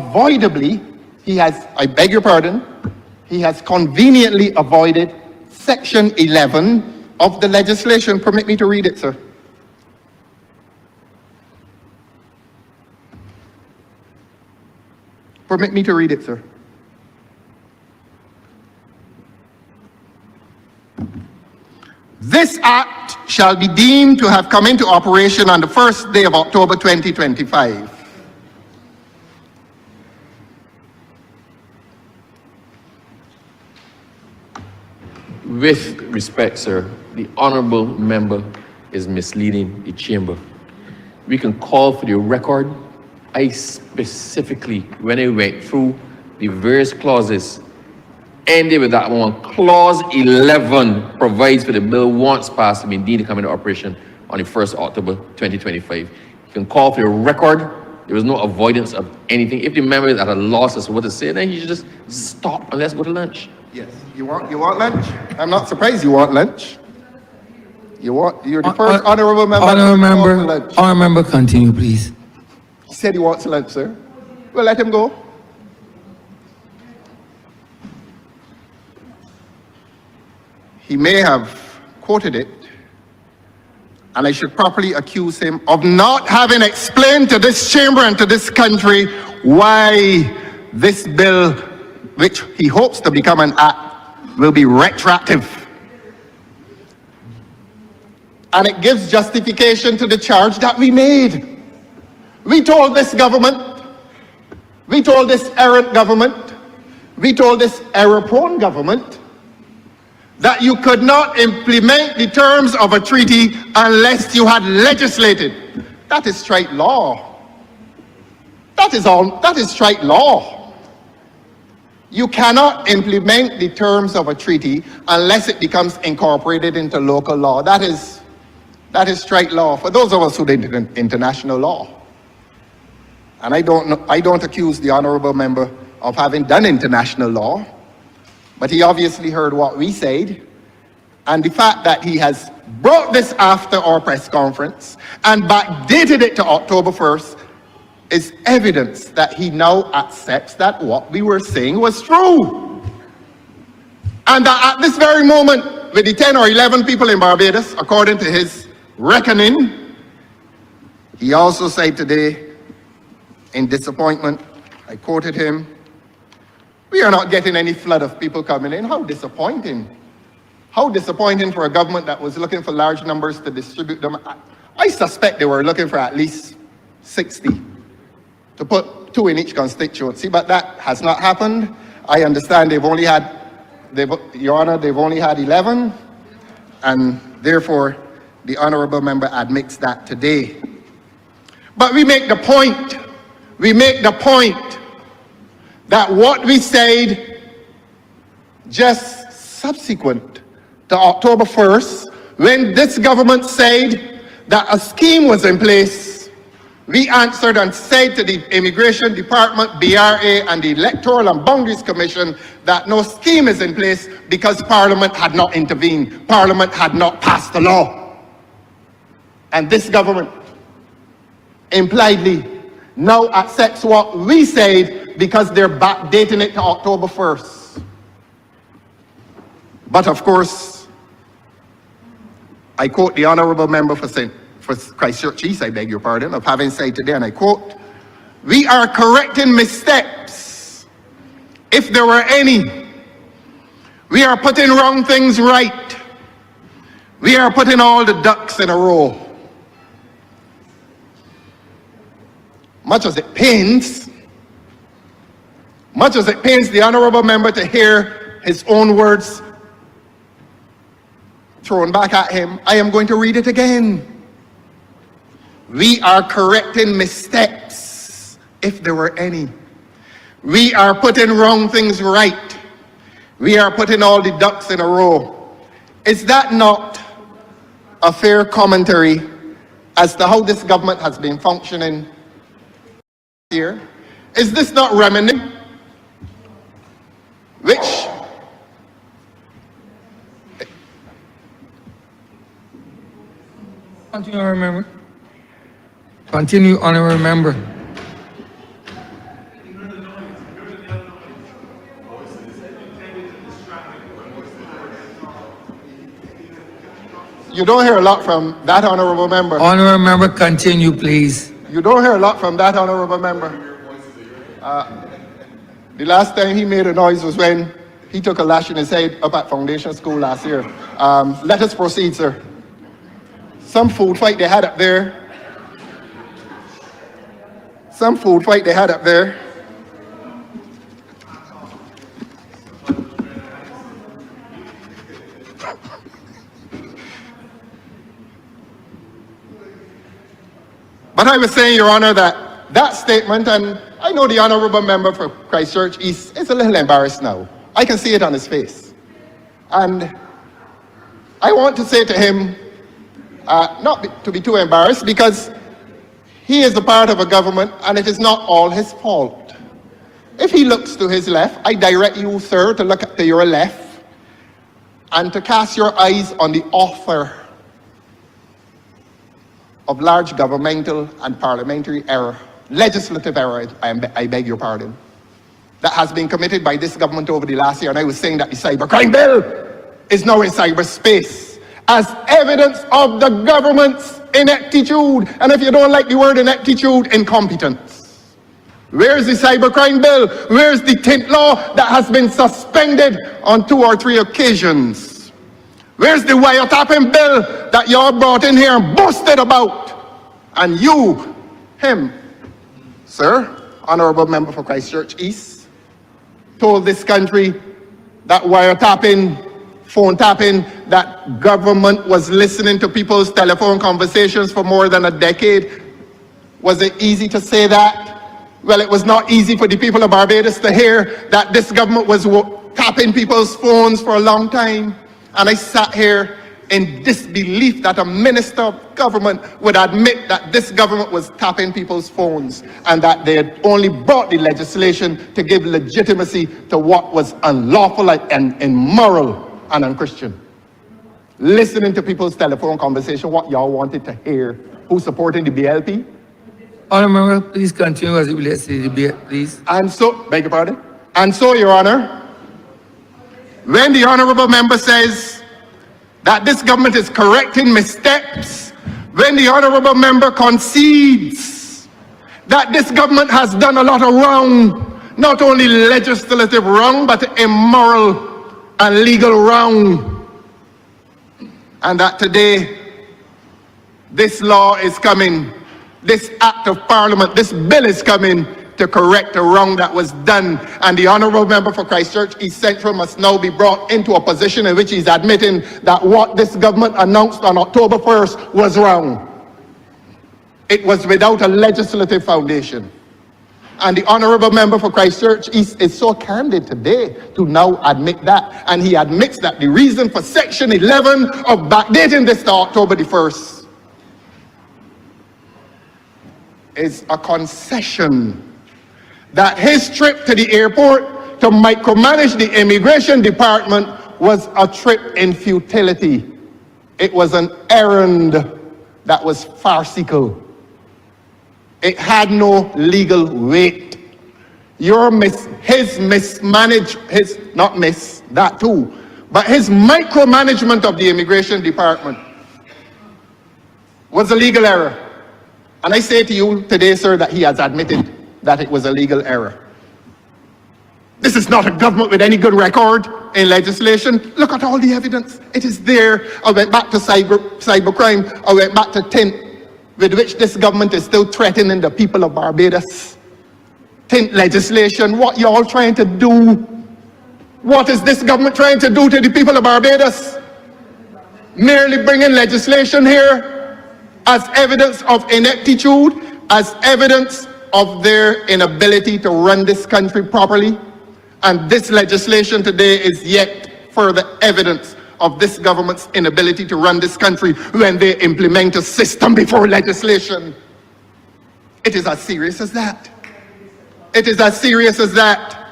beg your pardon, he has conveniently avoided Section 11 of the legislation. Permit me to read it, sir. Permit me to read it, sir. This act shall be deemed to have come into operation on the first day of October 2025. With respect, sir, the honorable member is misleading the chamber. We can call for the record. I specifically, when I went through the various clauses, ended with that one. Clause 11 provides for the bill once passed to be deemed to come into operation on the 1st of October 2025. You can call for the record. There was no avoidance of anything. If the member is at a loss as to what to say, then you should just stop and let's go to lunch. Yes. You want lunch? I'm not surprised you want lunch. You're the first honorable member. Honorable member, continue, please. He said he wants lunch, sir. Well, let him go. He may have quoted it, and I should properly accuse him of not having explained to this chamber and to this country why this bill, which he hopes to become an act, will be retroactive. And it gives justification to the charge that we made. We told this government, we told this errant government, we told this error-prone government that you could not implement the terms of a treaty unless you had legislated. That is straight law. That is straight law. You cannot implement the terms of a treaty unless it becomes incorporated into local law. That is straight law for those of us who did international law. And I don't accuse the honorable member of having done international law, but he obviously heard what we said, and the fact that he has brought this after our press conference and backdated it to October 1st is evidence that he now accepts that what we were saying was true. And that at this very moment, with the 10 or 11 people in Barbados, according to his reckoning, he also said today, in disappointment, I quoted him, "We are not getting any flood of people coming in." How disappointing. How disappointing for a government that was looking for large numbers to distribute them. I suspect they were looking for at least 60 to put 2 in each constituency, but that has not happened. I understand they've only had, Your Honor, they've only had 11, and therefore the honorable member admits that today. But we make the point that what we said just subsequent to October 1st, when this government said that a scheme was in place, we answered and said to the Immigration Department, BRA, and the Electoral and Boundaries Commission that no scheme is in place because Parliament had not intervened. Parliament had not passed the law. And this government impliedly now accepts what we said because they're backdating it to October 1st. But of course, I quote the honorable member for Christchurch East, I beg your pardon, of having said today, and I quote, "We are correcting missteps, if there were any. We are putting wrong things right. We are putting all the ducks in a row." Much as it pains the honorable member to hear his own words thrown back at him, I am going to read it again. We are correcting missteps, if there were any. We are putting wrong things right. We are putting all the ducks in a row. Is that not a fair commentary as to how this government has been functioning here? Is this not reminiscent? Which Continue, honorable member. Continue, honorable member. you don't hear a lot from that honorable member. Honorable member, continue, please. You don't hear a lot from that honorable member. The last time he made a noise was when he took a lash in his head up at Foundation School last year. Let us proceed, sir. Some food fight they had up there. But I was saying, Your Honor, that statement, and I know the honorable member for Christchurch East is a little embarrassed now. I can see it on his face. And I want to say to him, not to be too embarrassed, because he is a part of a government and it is not all his fault. If he looks to his left, I direct you, sir, to look to your left and to cast your eyes on the author of large governmental and parliamentary error, legislative error, I beg your pardon, that has been committed by this government over the last year. And I was saying that the cybercrime bill is now in cyberspace as evidence of the government's ineptitude. And if you don't like the word ineptitude, incompetence. Where's the cybercrime bill? Where's the tint law that has been suspended on 2 or 3 occasions? Where's the wiretapping bill that y'all brought in here and boasted about? And you, him, sir, honorable member for Christchurch East, told this country that wiretapping, phone tapping, that government was listening to people's telephone conversations for more than a decade. Was it easy to say that? Well, it was not easy for the people of Barbados to hear that this government was tapping people's phones for a long time. And I sat here in disbelief that a minister of government would admit that this government was tapping people's phones and that they had only brought the legislation to give legitimacy to what was unlawful and immoral and unchristian. Listening to people's telephone conversation, what y'all wanted to hear. Who's supporting the BLP? Honourable Member, please continue as it relates to the debate, please. And so, beg your pardon? And so, Your Honor, when the honourable member says that this government is correcting missteps, when the honourable member concedes that this government has done a lot of wrong, not only legislative wrong, but immoral and legal wrong, and that today this law is coming, this act of parliament, this bill is coming to correct the wrong that was done. And the honourable member for Christchurch East Central must now be brought into a position in which he's admitting that what this government announced on October 1st was wrong. It was without a legislative foundation. And the honourable member for Christchurch East is so candid today to now admit that. And he admits that the reason for Section 11 of backdating this to October the 1st is a concession that his trip to the airport to micromanage the immigration department was a trip in futility. It was an errand that was farcical. It had no legal weight. His micromanagement of the immigration department was a legal error. And I say to you today, sir, that he has admitted that it was a legal error. This is not a government with any good record in legislation. Look at all the evidence. It is there. I went back to cybercrime. I went back to tint, with which this government is still threatening the people of Barbados. Tint legislation. What y'all trying to do? What is this government trying to do to the people of Barbados? Merely bringing legislation here as evidence of ineptitude, as evidence of their inability to run this country properly. And this legislation today is yet further evidence of this government's inability to run this country when they implement a system before legislation. It is as serious as that. It is as serious as that.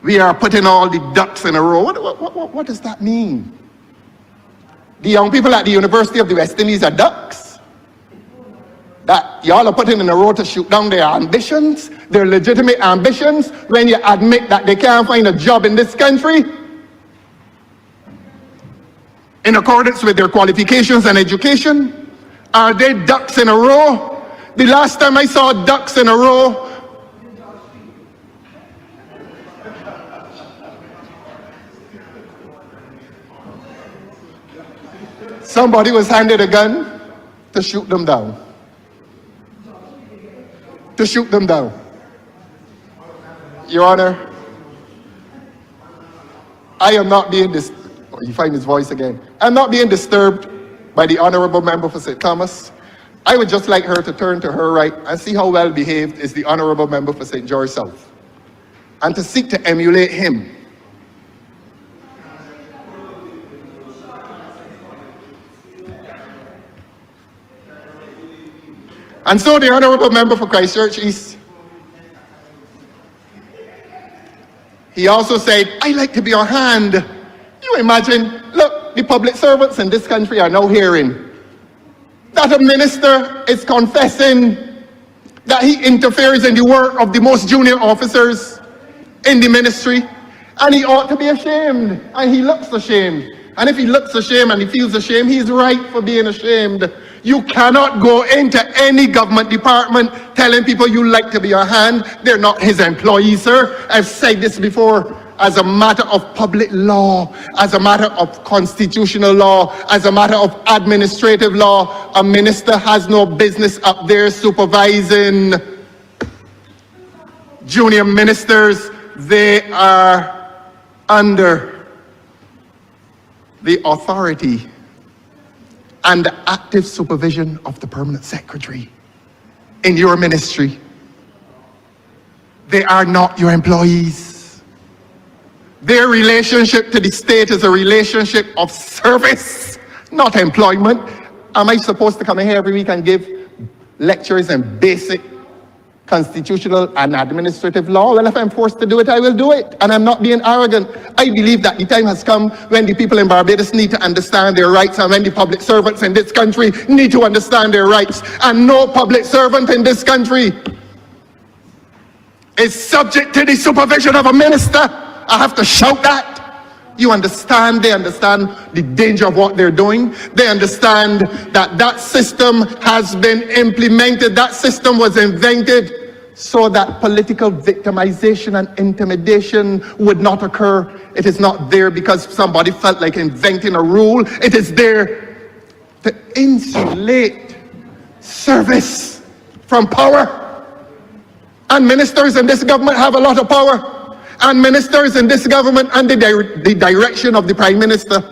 We are putting all the ducks in a row. What does that mean? The young people at the University of the West Indies are ducks? That y'all are putting in a row to shoot down their ambitions, their legitimate ambitions, when you admit that they can't find a job in this country in accordance with their qualifications and education? Are they ducks in a row? The last time I saw ducks in a row, somebody was handed a gun to shoot them down. To shoot them down. Your Honor, I am not being you find his voice again. I'm not being disturbed by the honourable member for St. Thomas. I would just like her to turn to her right and see how well behaved is the honourable member for St. George South, and to seek to emulate him. And so the honourable member for Christchurch East, he also said, I like to be on hand. You imagine, look, the public servants in this country are now hearing that a minister is confessing that he interferes in the work of the most junior officers in the ministry, and he ought to be ashamed, and he looks ashamed. And if he looks ashamed and he feels ashamed, he's right for being ashamed. You cannot go into any government department telling people you like to be on hand. They're not his employees, sir. I've said this before, as a matter of public law, as a matter of constitutional law, as a matter of administrative law. A minister has no business up there supervising junior ministers. They are under the authority and the active supervision of the permanent secretary in your ministry. They are not your employees. Their relationship to the state is a relationship of service, not employment. Am I supposed to come in here every week and give lectures in basic constitutional and administrative law? Well, if I'm forced to do it, I will do it. And I'm not being arrogant. I believe that the time has come when the people in Barbados need to understand their rights, and when the public servants in this country need to understand their rights. And no public servant in this country is subject to the supervision of a minister. I have to shout that. You understand, they understand the danger of what they're doing. They understand that that system has been implemented. That system was invented so that political victimization and intimidation would not occur. It is not there because somebody felt like inventing a rule. It is there to insulate service from power. And ministers in this government have a lot of power. And ministers in this government, under the direction of the Prime Minister,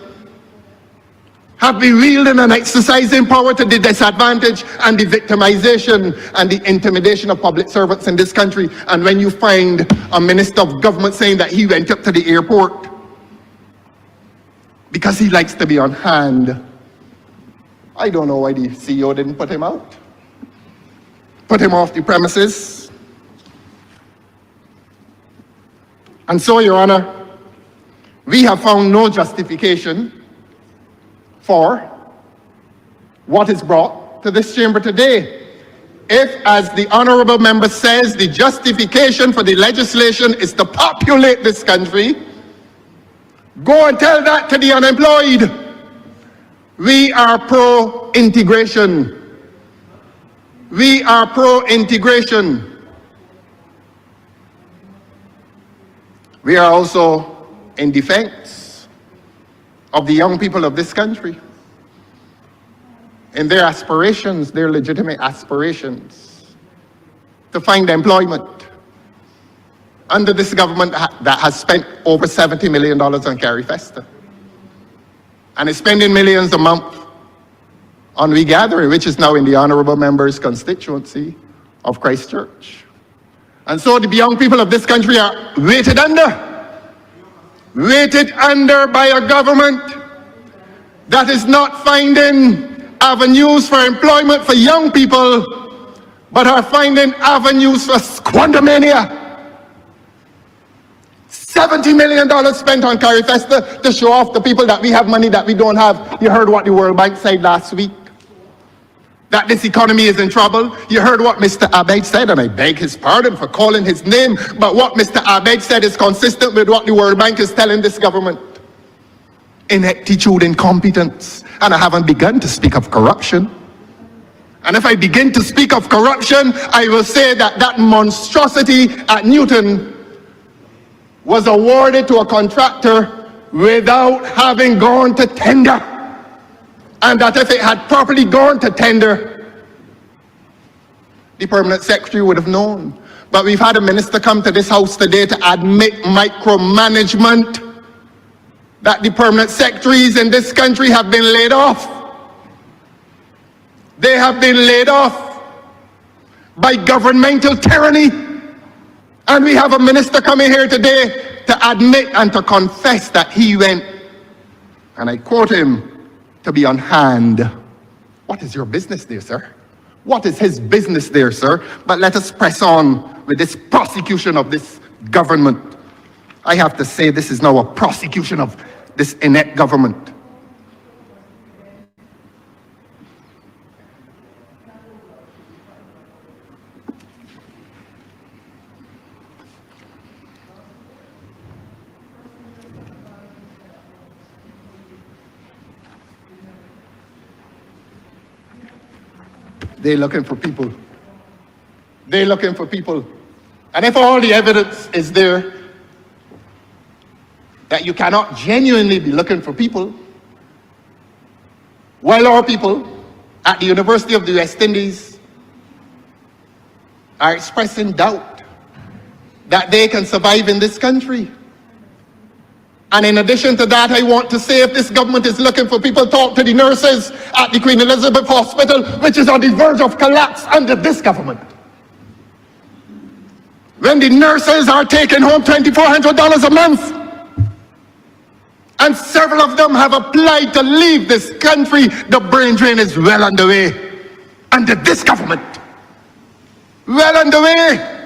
have been wielding and exercising power to the disadvantage and the victimization and the intimidation of public servants in this country. And when you find a minister of government saying that he went up to the airport because he likes to be on hand, I don't know why the CEO didn't put him out, put him off the premises. And so, Your Honor, we have found no justification for what is brought to this chamber today. If, as the honorable member says, the justification for the legislation is to populate this country, go and tell that to the unemployed. We are pro-integration. We are pro-integration. We are also in defense of the young people of this country in their aspirations, their legitimate aspirations to find employment under this government that has spent over $70 million on Carrie Festa and is spending millions a month on Regathering, which is now in the honorable member's constituency of Christchurch. And so the young people of this country are weighted under by a government that is not finding avenues for employment for young people, but are finding avenues for squandermania. $70 million spent on Carrie Festa to show off to people that we have money that we don't have. You heard what the World Bank said last week, that this economy is in trouble. You heard what Mr. Abed said, and I beg his pardon for calling his name, but what Mr. Abed said is consistent with what the World Bank is telling this government. Ineptitude, incompetence, and I haven't begun to speak of corruption. And if I begin to speak of corruption, I will say that that monstrosity at Newton was awarded to a contractor without having gone to tender. And that if it had properly gone to tender, the permanent secretary would have known. But we've had a minister come to this house today to admit micromanagement, that the permanent secretaries in this country have been laid off. They have been laid off by governmental tyranny. And we have a minister coming here today to admit and to confess that he went, and I quote him, to be on hand. What is your business there, sir? What is his business there, sir? But let us press on with this prosecution of this government. I have to say this is now a prosecution of this inept government. They're looking for people. They're looking for people. And if all the evidence is there, that you cannot genuinely be looking for people while our people at the University of the West Indies are expressing doubt that they can survive in this country. And in addition to that, I want to say, if this government is looking for people, talk to the nurses at the Queen Elizabeth Hospital, which is on the verge of collapse under this government. When the nurses are taking home $2,400 a month, and several of them have applied to leave this country, the brain drain is well underway under this government. Well underway.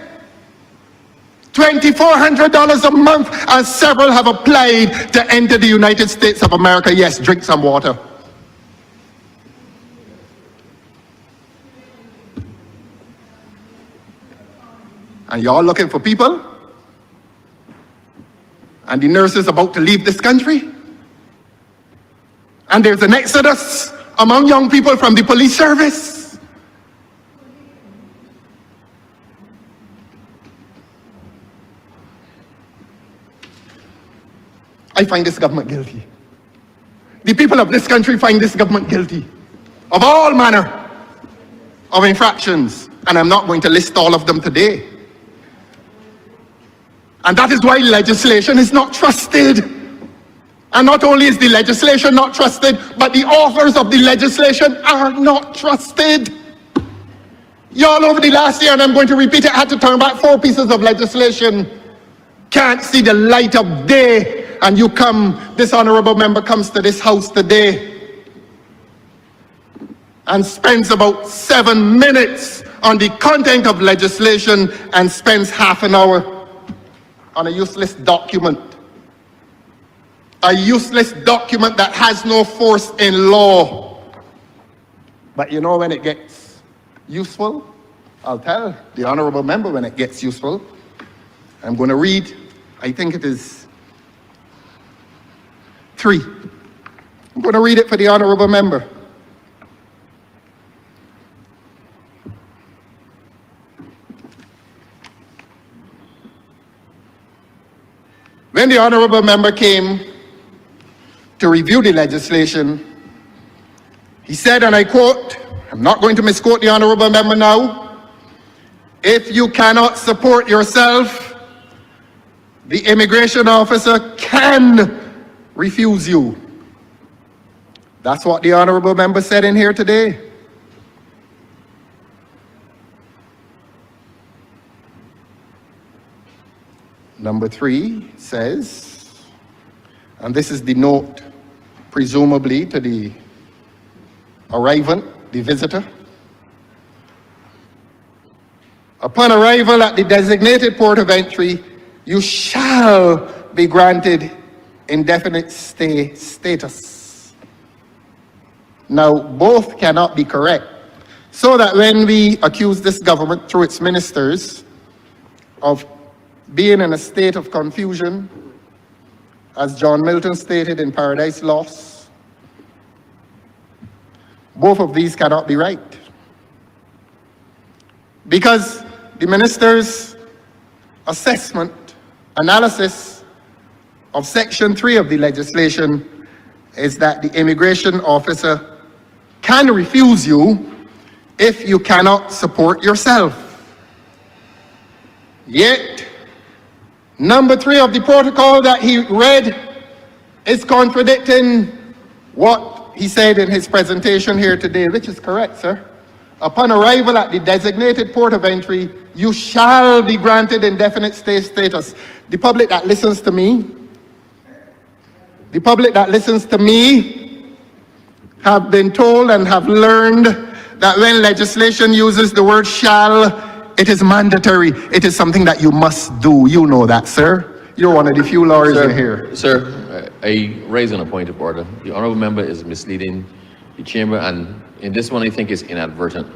$2,400 a month, and several have applied to enter the United States of America. Yes, drink some water. And y'all looking for people? And the nurses about to leave this country? And there's an exodus among young people from the police service? I find this government guilty. The people of this country find this government guilty of all manner of infractions, and I'm not going to list all of them today. And that is why legislation is not trusted. And not only is the legislation not trusted, but the authors of the legislation are not trusted. Y'all, over the last year, and I'm going to repeat it, I had to turn back 4 pieces of legislation. Can't see the light of day. And you come, this honorable member comes to this house today and spends about 7 minutes on the content of legislation and spends half an hour on a useless document. A useless document that has no force in law. But you know when it gets useful? I'll tell the honorable member when it gets useful. I'm going to read, I think it is 3. I'm going to read it for the honorable member. When the honorable member came to review the legislation, he said, and I quote, I'm not going to misquote the honorable member now, "If you cannot support yourself, the immigration officer can refuse you." That's what the honorable member said in here today. Number 3 says, and this is the note presumably to the arrivant, the visitor. "Upon arrival at the designated port of entry, you shall be granted indefinite stay status." Now, both cannot be correct. So that when we accuse this government through its ministers of being in a state of confusion, as John Milton stated in Paradise Lost, both of these cannot be right. Because the minister's assessment, analysis of Section 3 of the legislation is that the immigration officer can refuse you if you cannot support yourself. Yet, number 3 of the protocol that he read is contradicting what he said in his presentation here today, which is correct, sir. "Upon arrival at the designated port of entry, you shall be granted indefinite stay status." The public that listens to me, have been told and have learned that when legislation uses the word shall, it is mandatory. It is something that you must do. You know that, sir. You're one of the few lawyers in here. Sir, I raise a point of order. The honorable member is misleading the chamber, and in this one I think it's inadvertent.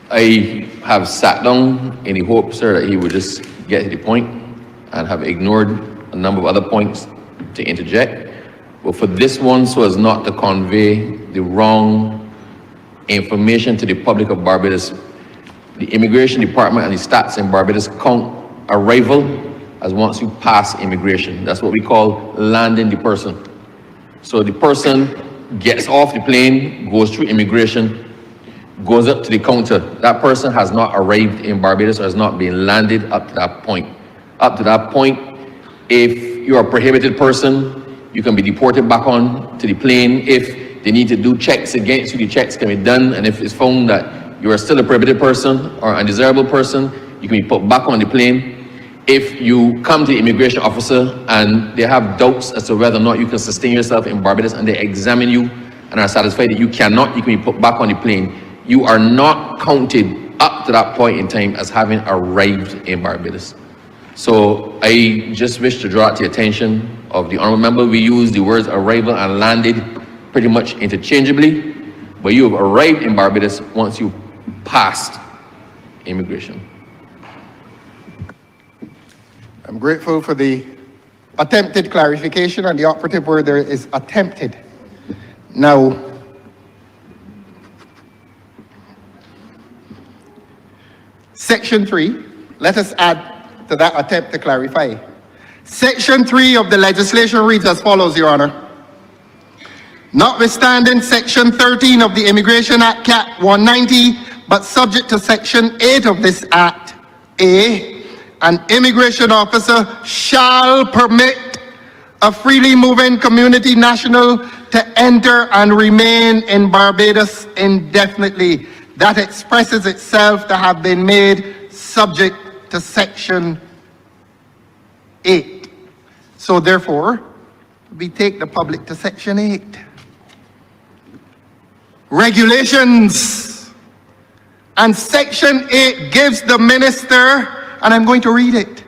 I have sat down in the hope, sir, that he would just get to the point and have ignored a number of other points to interject. But for this one, so as not to convey the wrong information to the public of Barbados, the Immigration Department and the stats in Barbados count arrival as once you pass immigration. That's what we call landing the person. So the person gets off the plane, goes through immigration, goes up to the counter. That person has not arrived in Barbados or has not been landed up to that point. Up to that point, if you're a prohibited person, you can be deported back on to the plane. If they need to do checks against you, the checks can be done. And if it's found that you are still a prohibited person or undesirable person, you can be put back on the plane. If you come to the immigration officer and they have doubts as to whether or not you can sustain yourself in Barbados and they examine you and are satisfied that you cannot, you can be put back on the plane. You are not counted up to that point in time as having arrived in Barbados. So I just wish to draw to the attention of the honorable member. We use the words arrival and landed pretty much interchangeably, but you have arrived in Barbados once you passed immigration. I'm grateful for the attempted clarification, and the operative word there is attempted. Now, Section 3, let us add to that attempt to clarify. Section 3 of the legislation reads as follows, Your Honor. Notwithstanding Section 13 of the Immigration Act, Cap 190, but subject to Section 8 of this Act, A, an immigration officer shall permit a freely moving community national to enter and remain in Barbados indefinitely. That expresses itself to have been made subject to Section 8. So therefore, we take the public to Section 8. Regulations. And Section 8 gives the minister, and I'm going to read it,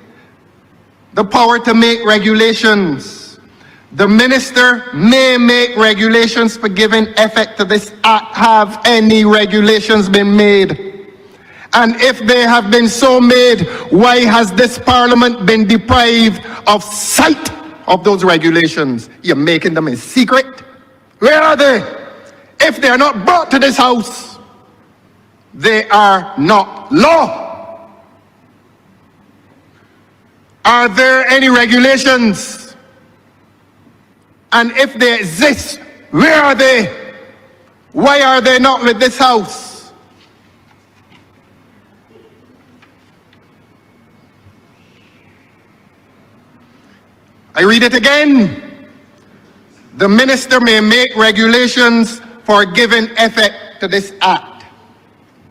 the power to make regulations. The minister may make regulations for giving effect to this act. Have any regulations been made? And if they have been so made, why has this parliament been deprived of sight of those regulations? You're making them in secret. Where are they? If they are not brought to this house, they are not law. Are there any regulations? And if they exist, where are they? Why are they not with this house? I read it again. The minister may make regulations for giving effect to this act.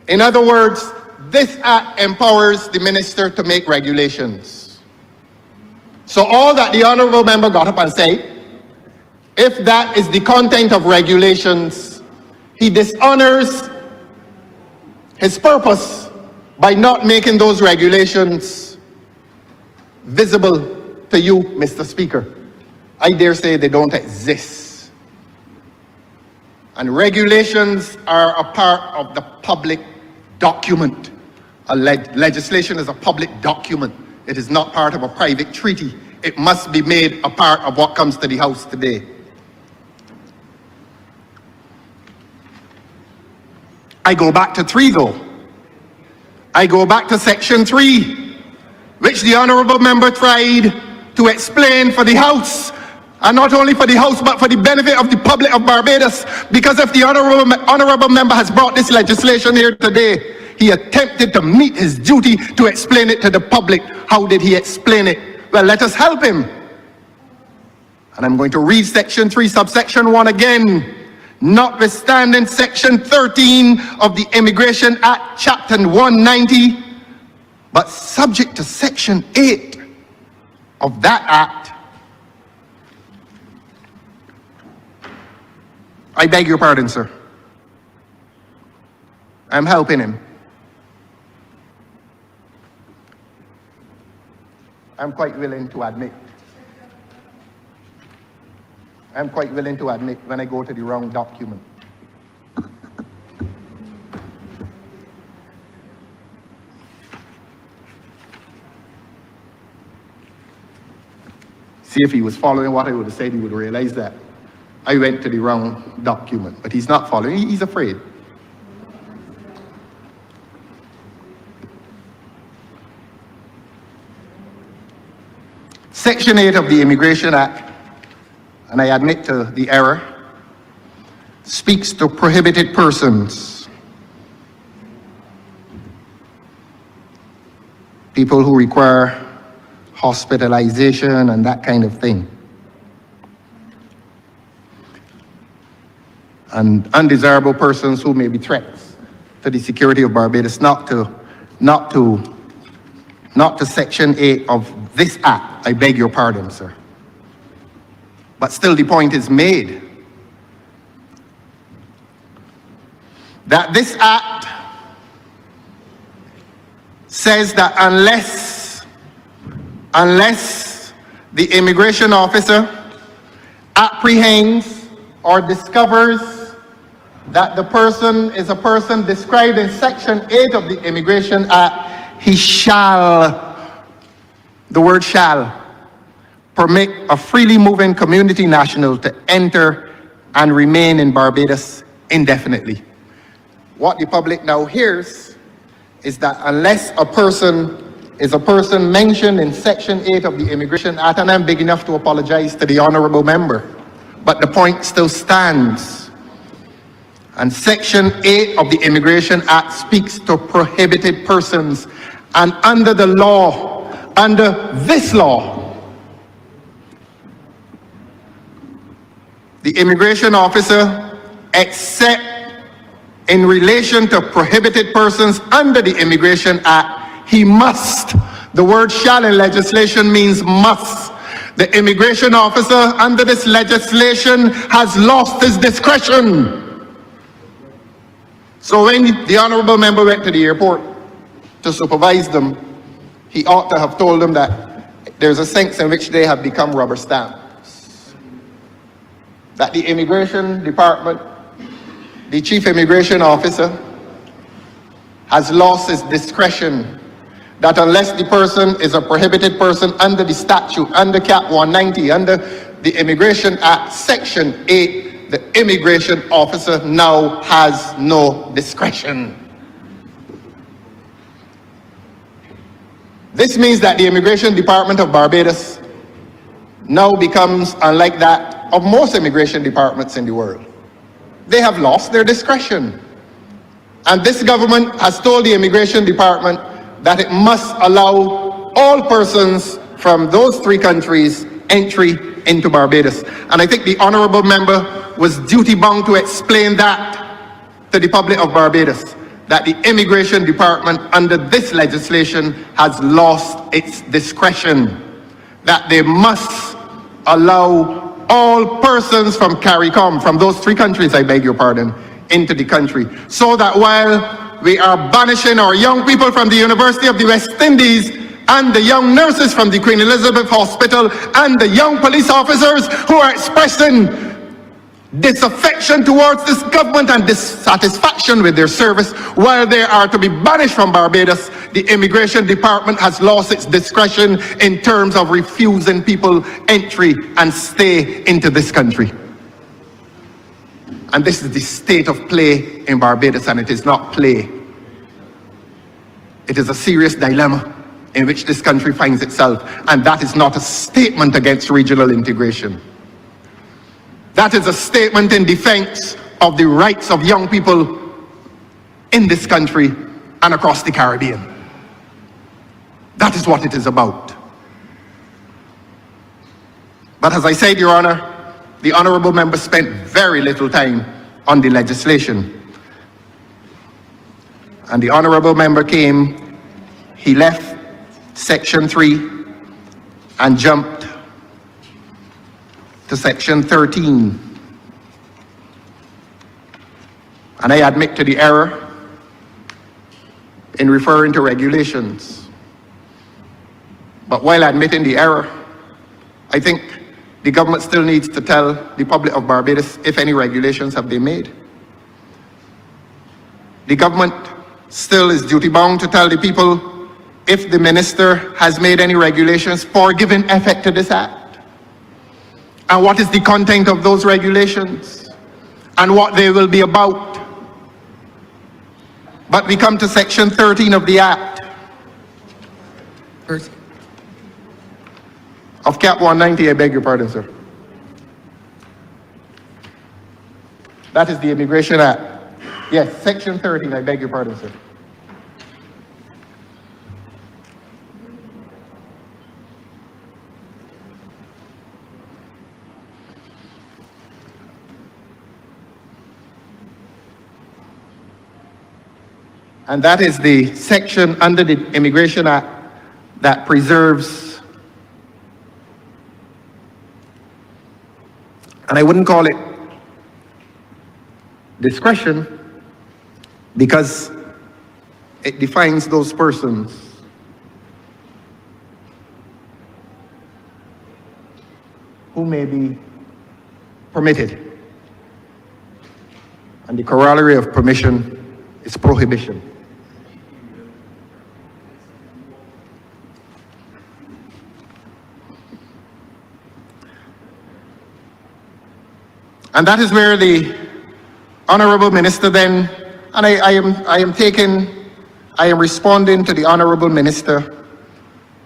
In other words, this act empowers the minister to make regulations. So all that the honorable member got up and said, if that is the content of regulations, he dishonors his purpose by not making those regulations visible to you, Mr. Speaker. I dare say they don't exist. And regulations are a part of the public document. Legislation is a public document. It is not part of a private treaty. It must be made a part of what comes to the House today. I go back to 3 though. I go back to Section 3, which the honorable member tried to explain for the House, and not only for the House, but for the benefit of the public of Barbados. Because if the honorable member has brought this legislation here today, he attempted to meet his duty to explain it to the public. How did he explain it? Well, let us help him. And I'm going to read Section 3, subsection 1 again. Notwithstanding Section 13 of the Immigration Act, Chapter 190, but subject to Section 8 of that Act. I beg your pardon, sir. I'm helping him. I'm quite willing to admit. I'm quite willing to admit when I go to the wrong document. See, if he was following what I would have said, he would realize that I went to the wrong document. But he's not following, he's afraid. Section 8 of the Immigration Act, and I admit to the error, speaks to prohibited persons, people who require hospitalization and that kind of thing, and undesirable persons who may be threats to the security of Barbados, not to Section 8 of this act. I beg your pardon, sir. But still the point is made that this act says that unless the immigration officer apprehends or discovers that the person is a person described in Section 8 of the Immigration Act, he shall, the word shall, permit a freely moving community national to enter and remain in Barbados indefinitely. What the public now hears is that unless a person is a person mentioned in Section 8 of the Immigration Act, and I'm big enough to apologize to the honorable member, but the point still stands. And Section 8 of the Immigration Act speaks to prohibited persons. And under the law, under this law, the immigration officer, except in relation to prohibited persons under the Immigration Act, he must. The word shall in legislation means must. The immigration officer under this legislation has lost his discretion. So when the honorable member went to the airport to supervise them, he ought to have told them that there's a sense in which they have become rubber stamps. That the immigration department, the chief immigration officer, has lost his discretion. That unless the person is a prohibited person under the statute, under Cap 190, under the Immigration Act, Section 8, the immigration officer now has no discretion. This means that the Immigration Department of Barbados now becomes unlike that of most immigration departments in the world. They have lost their discretion. And this government has told the Immigration Department that it must allow all persons from those three countries entry into Barbados. And I think the honorable member was duty-bound to explain that to the public of Barbados, that the Immigration Department under this legislation has lost its discretion, that they must allow all persons from CARICOM, from those three countries, I beg your pardon, into the country, so that while we are banishing our young people from the University of the West Indies and the young nurses from the Queen Elizabeth Hospital and the young police officers who are expressing disaffection towards this government and dissatisfaction with their service, while they are to be banished from Barbados, the Immigration Department has lost its discretion in terms of refusing people entry and stay into this country. And this is the state of play in Barbados, and it is not play. It is a serious dilemma in which this country finds itself, and that is not a statement against regional integration. That is a statement in defense of the rights of young people in this country and across the Caribbean. That is what it is about. But as I said, Your Honor, the honorable member spent very little time on the legislation. And the honorable member came, he left Section 3 and jumped to Section 13. And I admit to the error in referring to regulations. But while admitting the error, I think the government still needs to tell the public of Barbados if any regulations have been made. The government still is duty-bound to tell the people if the minister has made any regulations for giving effect to this act, and what is the content of those regulations, and what they will be about. But we come to Section 13 of the Act. of Cap 190, I beg your pardon, sir. That is the Immigration Act. Yes, Section 13, I beg your pardon, sir. And that is the section under the Immigration Act that preserves, and I wouldn't call it discretion, because it defines those persons who may be permitted. And the corollary of permission is prohibition. And that is where the Honorable Minister then, and I am responding to the Honorable Minister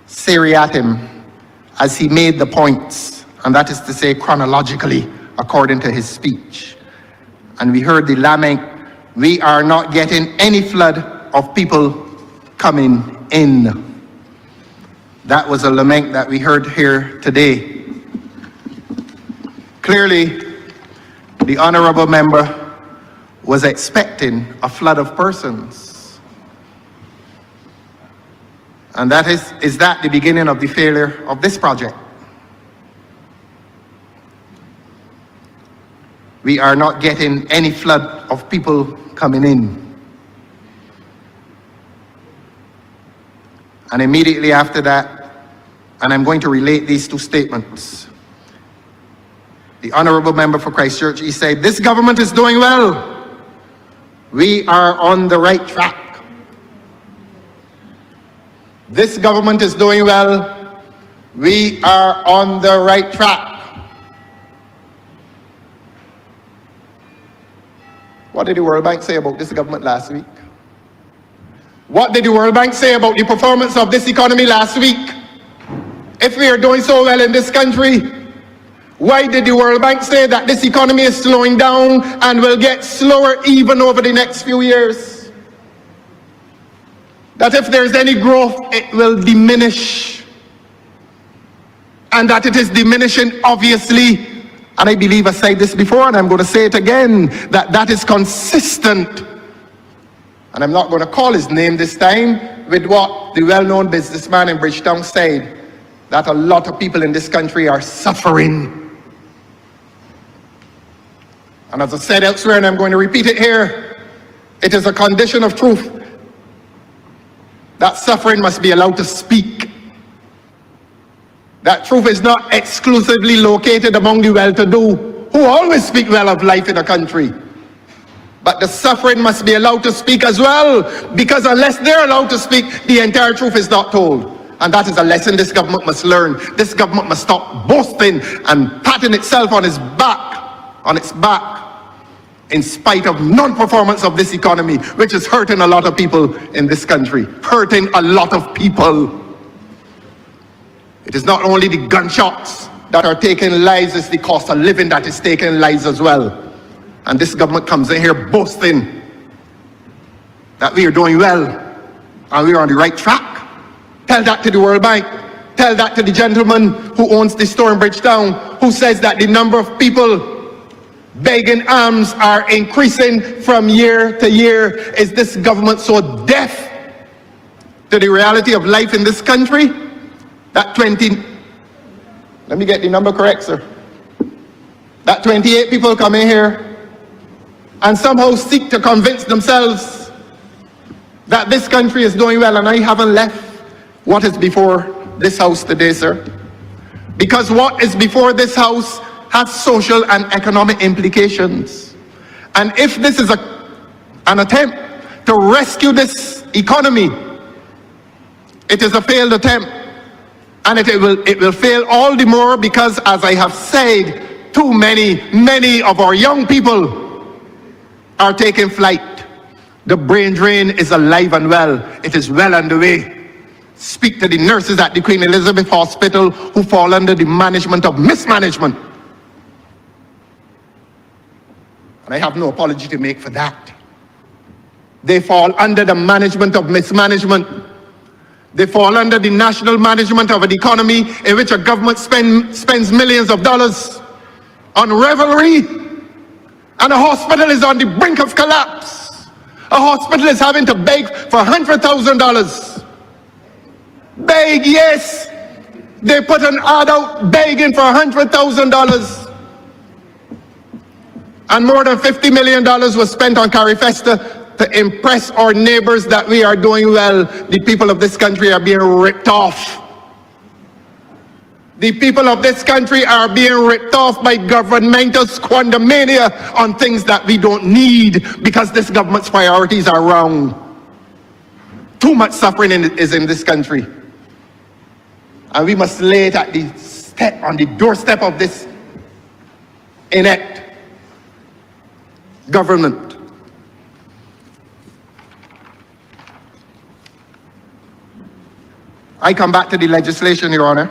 seriatim as he made the points, and that is to say chronologically, according to his speech. And we heard the lament, we are not getting any flood of people coming in. That was a lament that we heard here today. Clearly, the honorable member was expecting a flood of persons. And that is that the beginning of the failure of this project? We are not getting any flood of people coming in. And immediately after that, and I'm going to relate these two statements, the honorable member for Christchurch, he said, this government is doing well. We are on the right track. This government is doing well. We are on the right track. What did the World Bank say about this government last week? What did the World Bank say about the performance of this economy last week? If we are doing so well in this country, why did the World Bank say that this economy is slowing down and will get slower even over the next few years? That if there's any growth, it will diminish. And that it is diminishing, obviously, and I believe I said this before and I'm going to say it again, that is consistent, and I'm not going to call his name this time, with what the well-known businessman in Bridgetown said, that a lot of people in this country are suffering. And as I said elsewhere, and I'm going to repeat it here, it is a condition of truth that suffering must be allowed to speak. That truth is not exclusively located among the well-to-do, who always speak well of life in a country. But the suffering must be allowed to speak as well, because unless they're allowed to speak, the entire truth is not told. And that is a lesson this government must learn. This government must stop boasting and patting itself on its back, in spite of non-performance of this economy, which is hurting a lot of people in this country, hurting a lot of people. It is not only the gunshots that are taking lives, it's the cost of living that is taking lives as well. And this government comes in here boasting that we are doing well and we are on the right track. Tell that to the World Bank. Tell that to the gentleman who owns the store in Bridgetown, who says that the number of people begging alms are increasing from year to year. Is this government so deaf to the reality of life in this country that let me get the number correct, sir, that 28 people come in here and somehow seek to convince themselves that this country is doing well, and I haven't left what is before this house today, sir, because what is before this house has social and economic implications. And if this is an attempt to rescue this economy, it is a failed attempt, and it will fail all the more because, as I have said, too many of our young people are taking flight. The brain drain is alive and well. It is well underway. speak to the nurses at the Queen Elizabeth Hospital who fall under the management of mismanagement. And I have no apology to make for that. They fall under the management of mismanagement. They fall under the national management of an economy in which a government spends millions of dollars on revelry, and a hospital is on the brink of collapse. A hospital is having to beg for $100,000. Beg, yes. They put an ad out begging for $100,000. And more than $50 million was spent on Carifesta to impress our neighbors that we are doing well. The people of this country are being ripped off. The people of this country are being ripped off by governmental squandermania on things that we don't need because this government's priorities are wrong. Too much suffering is in this country. And we must lay it at the step, on the doorstep of this inept government. I come back to the legislation, Your Honor.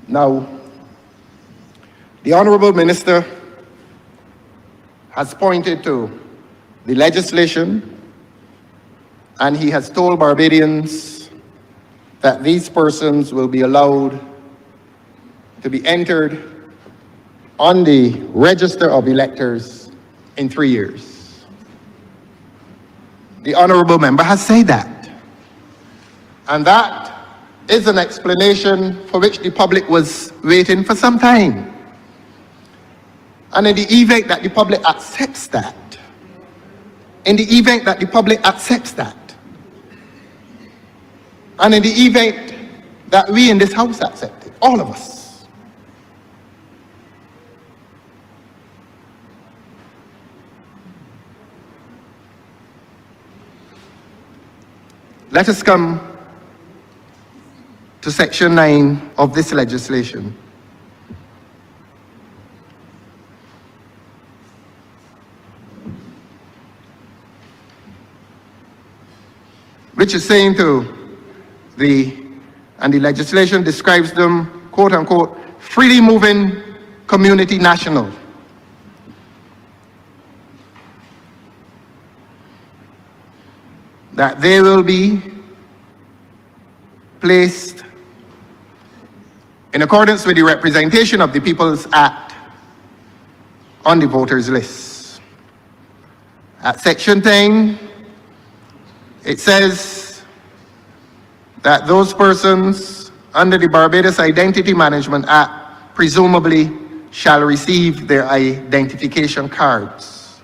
Now, the Honorable Minister has pointed to the legislation, and he has told Barbadians that these persons will be allowed to be entered on the register of electors in 3 years. The Honorable Member has said that. And that is an explanation for which the public was waiting for some time. And in the event that the public accepts that, and in the event that we in this House accept it, all of us, let us come to Section 9 of this legislation. Which is saying and the legislation describes them, quote unquote, freely moving community national. That they will be placed in accordance with the Representation of the People's Act on the voters list. At Section 10, it says that those persons under the Barbados Identity Management Act presumably shall receive their identification cards.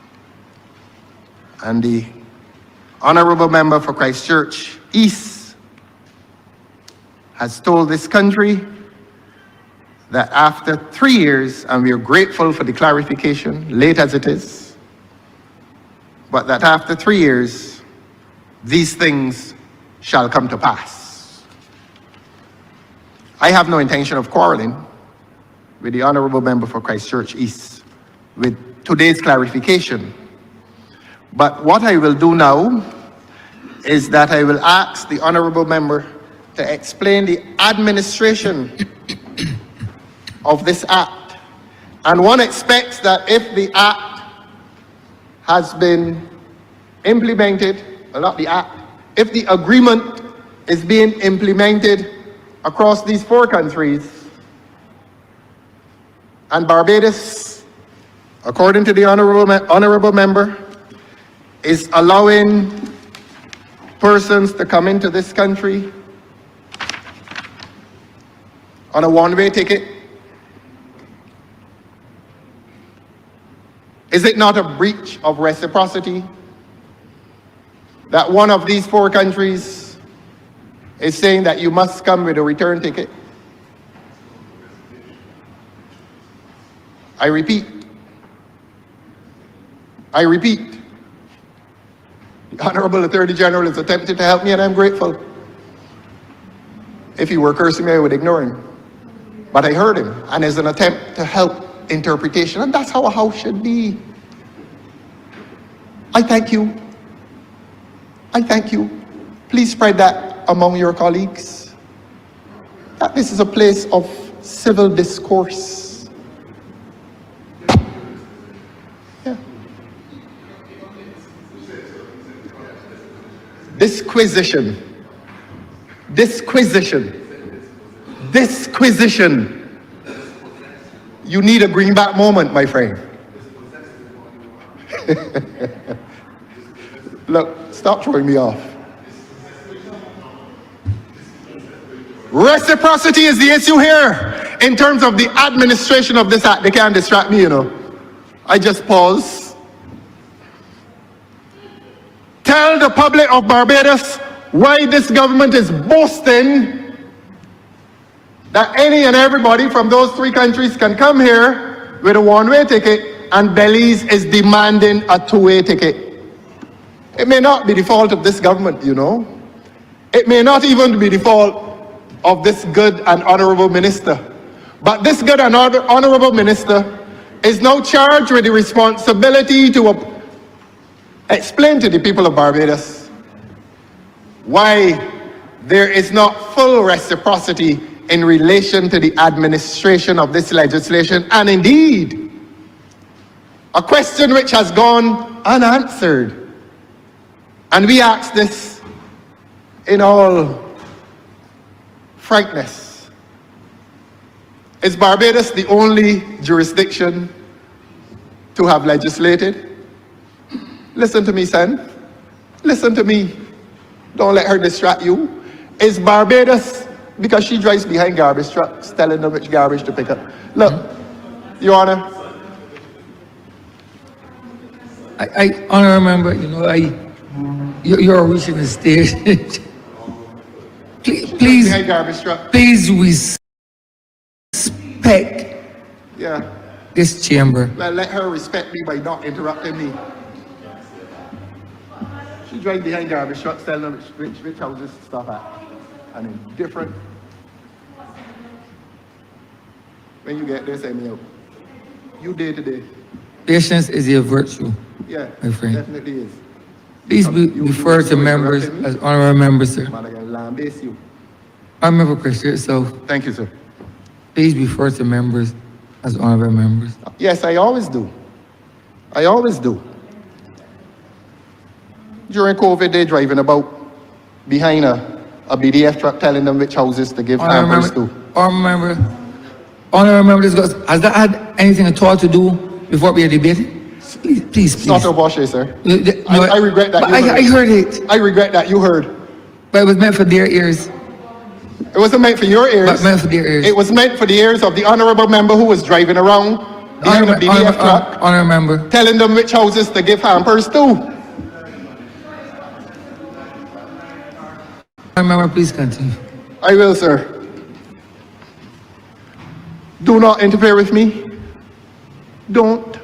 And the Honorable Member for Christchurch East has told this country that after 3 years, and we are grateful for the clarification, late as it is, but that after 3 years, these things shall come to pass. I have no intention of quarreling with the Honorable Member for Christchurch East with today's clarification. But what I will do now is that I will ask the Honorable Member to explain the administration of this act. And one expects that if the act has been implemented, well, not the act, if the agreement is being implemented across these 4 countries, and Barbados, according to the Honorable Member, is allowing persons to come into this country on a one-way ticket, is it not a breach of reciprocity that one of these 4 countries is saying that you must come with a return ticket? I repeat, the Honorable Attorney General is attempting to help me, and I'm grateful. If he were cursing me, I would ignore him. But I heard him, and it's an attempt to help interpretation, and that's how a house should be. I thank you. I thank you. Please spread that among your colleagues. That this is a place of civil discourse. Yeah. Disquisition. Disquisition. Disquisition. You need a greenback moment, my friend. Look, stop throwing me off. Reciprocity is the issue here. In terms of the administration of this act, they can't distract me, you know. I just pause. Tell the public of Barbados why this government is boasting that any and everybody from those 3 countries can come here with a one-way ticket, and Belize is demanding a 2-way ticket. It may not be the fault of this government, you know. It may not even be the fault of this good and honorable minister. But this good and honorable minister is now charged with the responsibility to explain to the people of Barbados why there is not full reciprocity in relation to the administration of this legislation, and indeed, a question which has gone unanswered. And we ask this in all frankness. Is Barbados the only jurisdiction to have legislated? Listen to me, son. Listen to me. Don't let her distract you. Is Barbados, because she drives behind garbage trucks, telling them which garbage to pick up. Look, Your Honor. I honor member, you know, you're reaching the stage. please, Behind garbage truck. please respect Yeah. this chamber. Well, let her respect me by not interrupting me. She drives behind garbage trucks, telling them which houses to stop at. And in different. When you get there, send me out. You day to day. Patience is a virtue. Yeah, My friend. definitely is. Please You refer to members interrupted me? as honorable members, sir. Man, I can lambaste you. Honorable Christian, so Thank you, sir. please refer to members as honorable members. Yes, I always do. I always do. During COVID, they're driving about behind a BDF truck telling them which houses to give hampers to. Honorable member, has that had anything at all to do before we are debating? Please. It's not a wash, sir. No, I regret that. I heard it, I regret that you heard. but it was meant for their ears. It wasn't meant for your ears. But meant for their ears. It was meant for the ears of the honorable member who was driving around behind a BDF truck, Honorable member. telling them which houses to give hampers to. Honorable member, please continue. I will, sir. Do not interfere with me. Don't.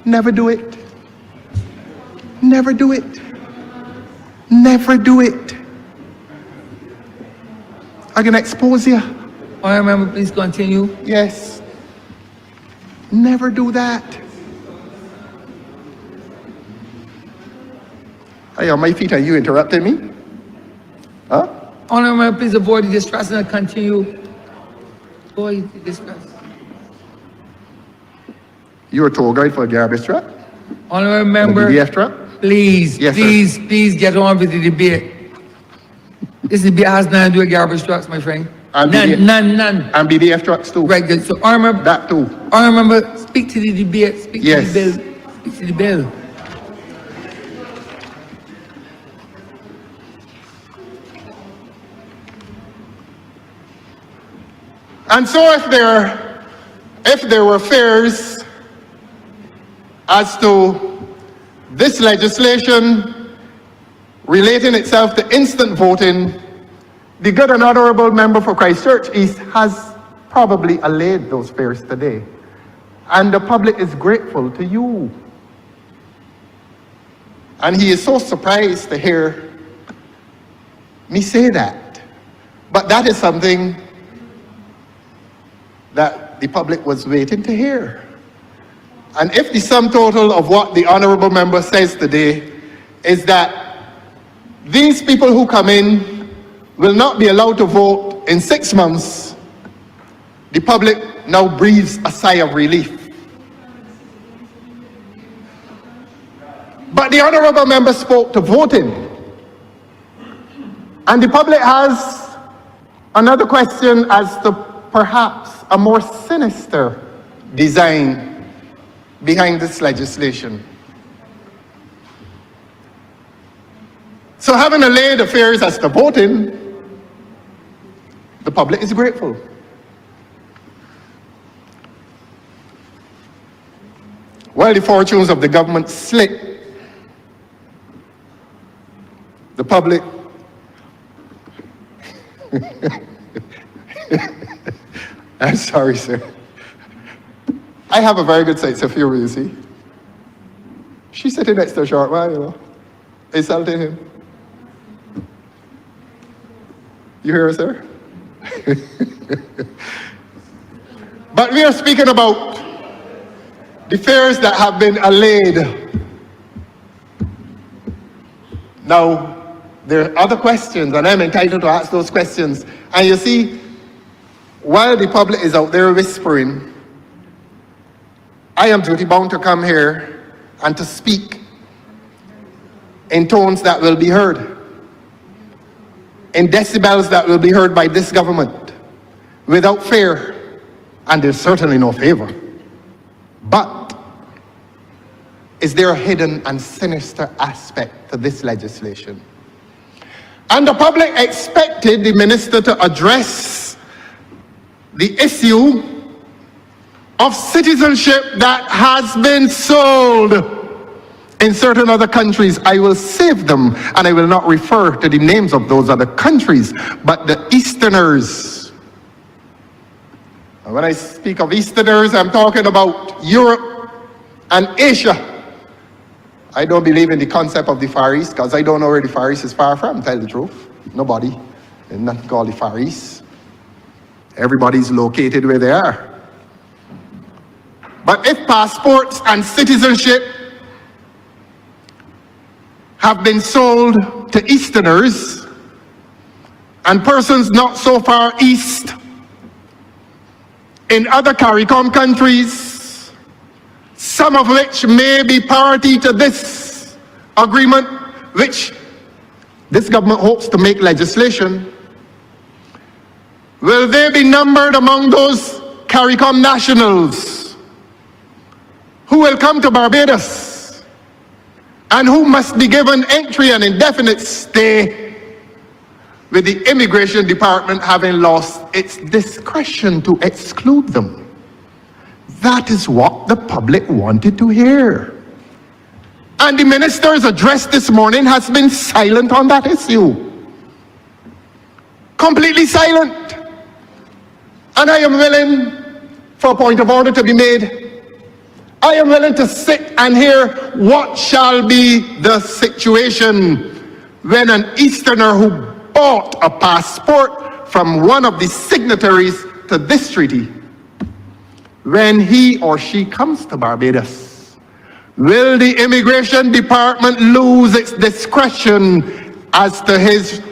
Never do it. Never do it. Never do it. I can expose you. Honorable member, please continue. Yes. Never do that. I on my feet and you interrupted me? Huh? Honorable member, please avoid the distraction and continue. Avoid the distraction. You're a tour guide for a garbage truck? Honorable A member, BDF truck? please, Yes, sir. please get on with the debate. This debate has nothing to do with garbage trucks, my friend. And None, BDF none. And BDF trucks too. Right, good. So, honorable member, That too. honorable member, speak to the debate, speak to Yes. the bill, speak to the bill. And so if there were fears as to this legislation relating itself to instant voting, the good and honorable member for Christchurch East has probably allayed those fears today. And the public is grateful to you. And he is so surprised to hear me say that. But that is something that that the public was waiting to hear. And if the sum total of what the honorable member says today is that these people who come in will not be allowed to vote in 6 months, the public now breathes a sigh of relief. But the honorable member spoke to voting. And the public has another question as to perhaps a more sinister design behind this legislation. So having allayed the fears as to voting, the public is grateful. While the fortunes of the government slip, the public I'm sorry, sir. I have a very good sense of humor, you see. She's sitting next to a short man, you know, insulting him. You hear her, sir? But we are speaking about the fears that have been allayed. Now, there are other questions, and I'm entitled to ask those questions. And you see, while the public is out there whispering, I am duty-bound to come here and to speak in tones that will be heard, in decibels that will be heard by this government, without fear, and there's certainly no favor. But is there a hidden and sinister aspect to this legislation? And the public expected the minister to address the issue of citizenship that has been sold in certain other countries. I will save them, and I will not refer to the names of those other countries, but the Easterners. And when I speak of Easterners, I'm talking about Europe and Asia. I don't believe in the concept of the Far East, because I don't know where the Far East is far from, tell the truth. Nobody. There's nothing called the Far East. Everybody's located where they are. But if passports and citizenship have been sold to Easterners and persons not so far east in other CARICOM countries, some of which may be party to this agreement, which this government hopes to make legislation, will they be numbered among those CARICOM nationals who will come to Barbados and who must be given entry and indefinite stay, with the immigration department having lost its discretion to exclude them? That is what the public wanted to hear. And the minister's address this morning has been silent on that issue. Completely silent. And I am willing for a point of order to be made. I am willing to sit and hear what shall be the situation when an Easterner who bought a passport from one of the signatories to this treaty, when he or she comes to Barbados, will the immigration department lose its discretion as to his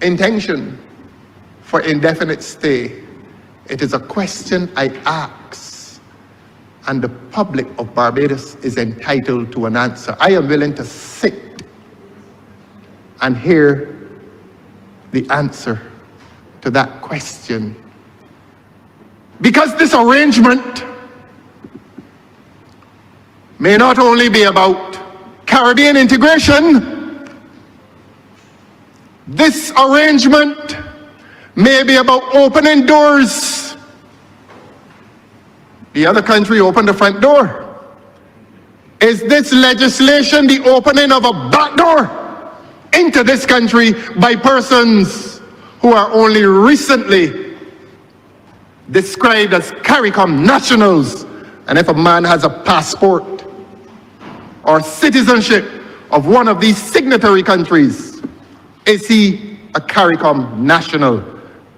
intention for indefinite stay? It is a question I ask, and the public of Barbados is entitled to an answer. I am willing to sit and hear the answer to that question. Because this arrangement may not only be about Caribbean integration, this arrangement may be about opening doors. The other country opened the front door. Is this legislation the opening of a back door into this country by persons who are only recently described as CARICOM nationals? And if a man has a passport or citizenship of one of these signatory countries, is he a CARICOM national?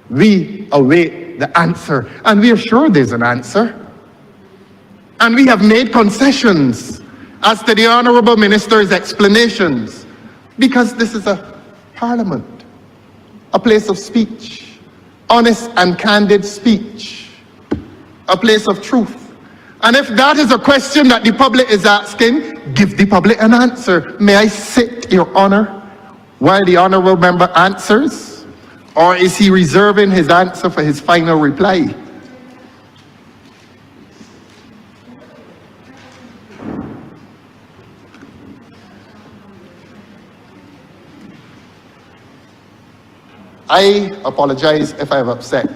We await the answer. And we are sure there's an answer. And we have made concessions as to the Honourable Minister's explanations, because this is a parliament, a place of speech, honest and candid speech, a place of truth. And if that is a question that the public is asking, give the public an answer. May I sit, Your Honour, while the Honourable Member answers? Or is he reserving his answer for his final reply? I apologize if I've upset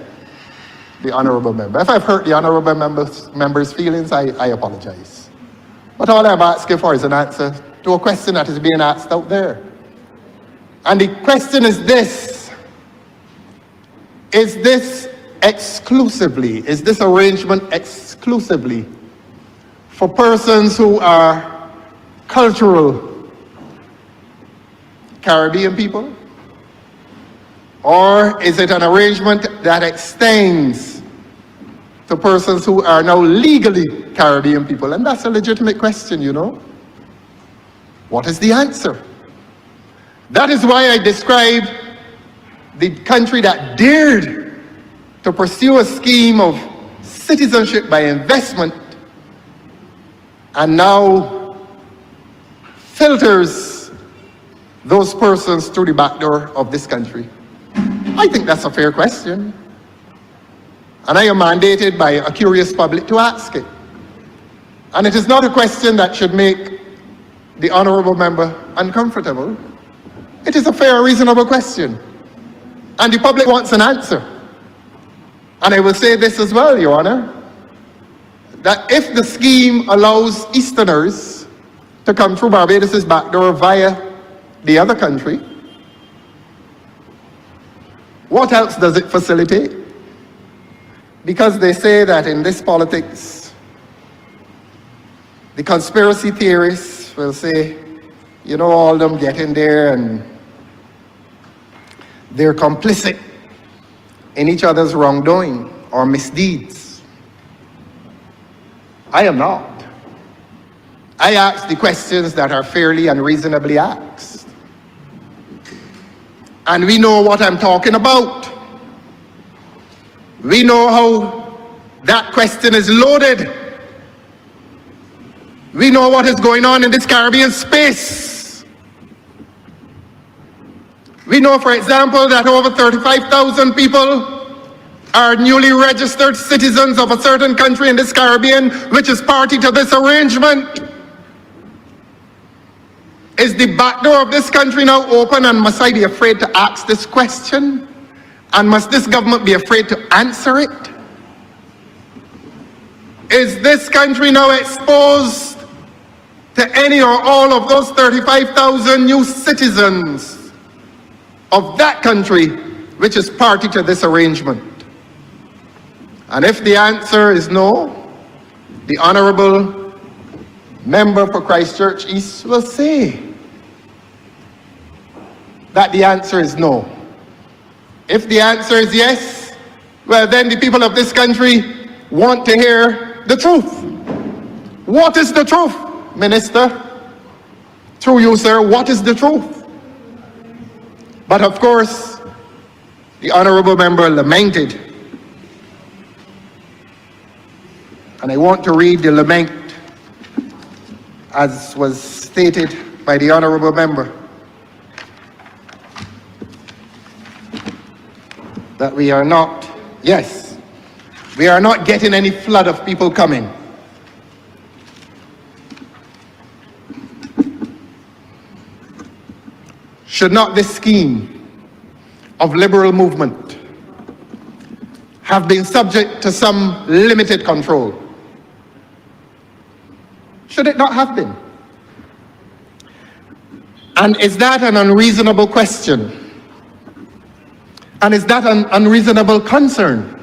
the Honourable Member. If I've hurt the Honourable Member's feelings, I apologize. But all I'm asking for is an answer to a question that is being asked out there. And the question is this: is this arrangement exclusively for persons who are cultural Caribbean people? Or is it an arrangement that extends to persons who are now legally Caribbean people? And that's a legitimate question, you know. What is the answer? That is why I described the country that dared to pursue a scheme of citizenship by investment and now filters those persons through the back door of this country. I think that's a fair question. And I am mandated by a curious public to ask it. And it is not a question that should make the Honourable Member uncomfortable. It is a fair, reasonable question. And the public wants an answer. And I will say this as well, Your Honour, that if the scheme allows Easterners to come through Barbados' back door via the other country, what else does it facilitate? Because they say that in this politics, the conspiracy theorists will say, you know, all of them get in there and they're complicit in each other's wrongdoing or misdeeds. I am not. I ask the questions that are fairly and reasonably asked. And we know what I'm talking about. We know how that question is loaded. We know what is going on in this Caribbean space. We know, for example, that over 35,000 people are newly registered citizens of a certain country in this Caribbean, which is party to this arrangement. Is the back door of this country now open, and must I be afraid to ask this question? And must this government be afraid to answer it? Is this country now exposed to any or all of those 35,000 new citizens of that country, which is party to this arrangement? And if the answer is no, the Honourable Member for Christchurch East will say that the answer is no. If the answer is yes, well then the people of this country want to hear the truth. What is the truth, Minister? Through you, sir, what is the truth? But of course, the Honourable Member lamented, and I want to read the lament as was stated by the Honourable Member, that we are not getting any flood of people coming. Should not this scheme of liberal movement have been subject to some limited control? Should it not have been? And is that an unreasonable question? And is that an unreasonable concern?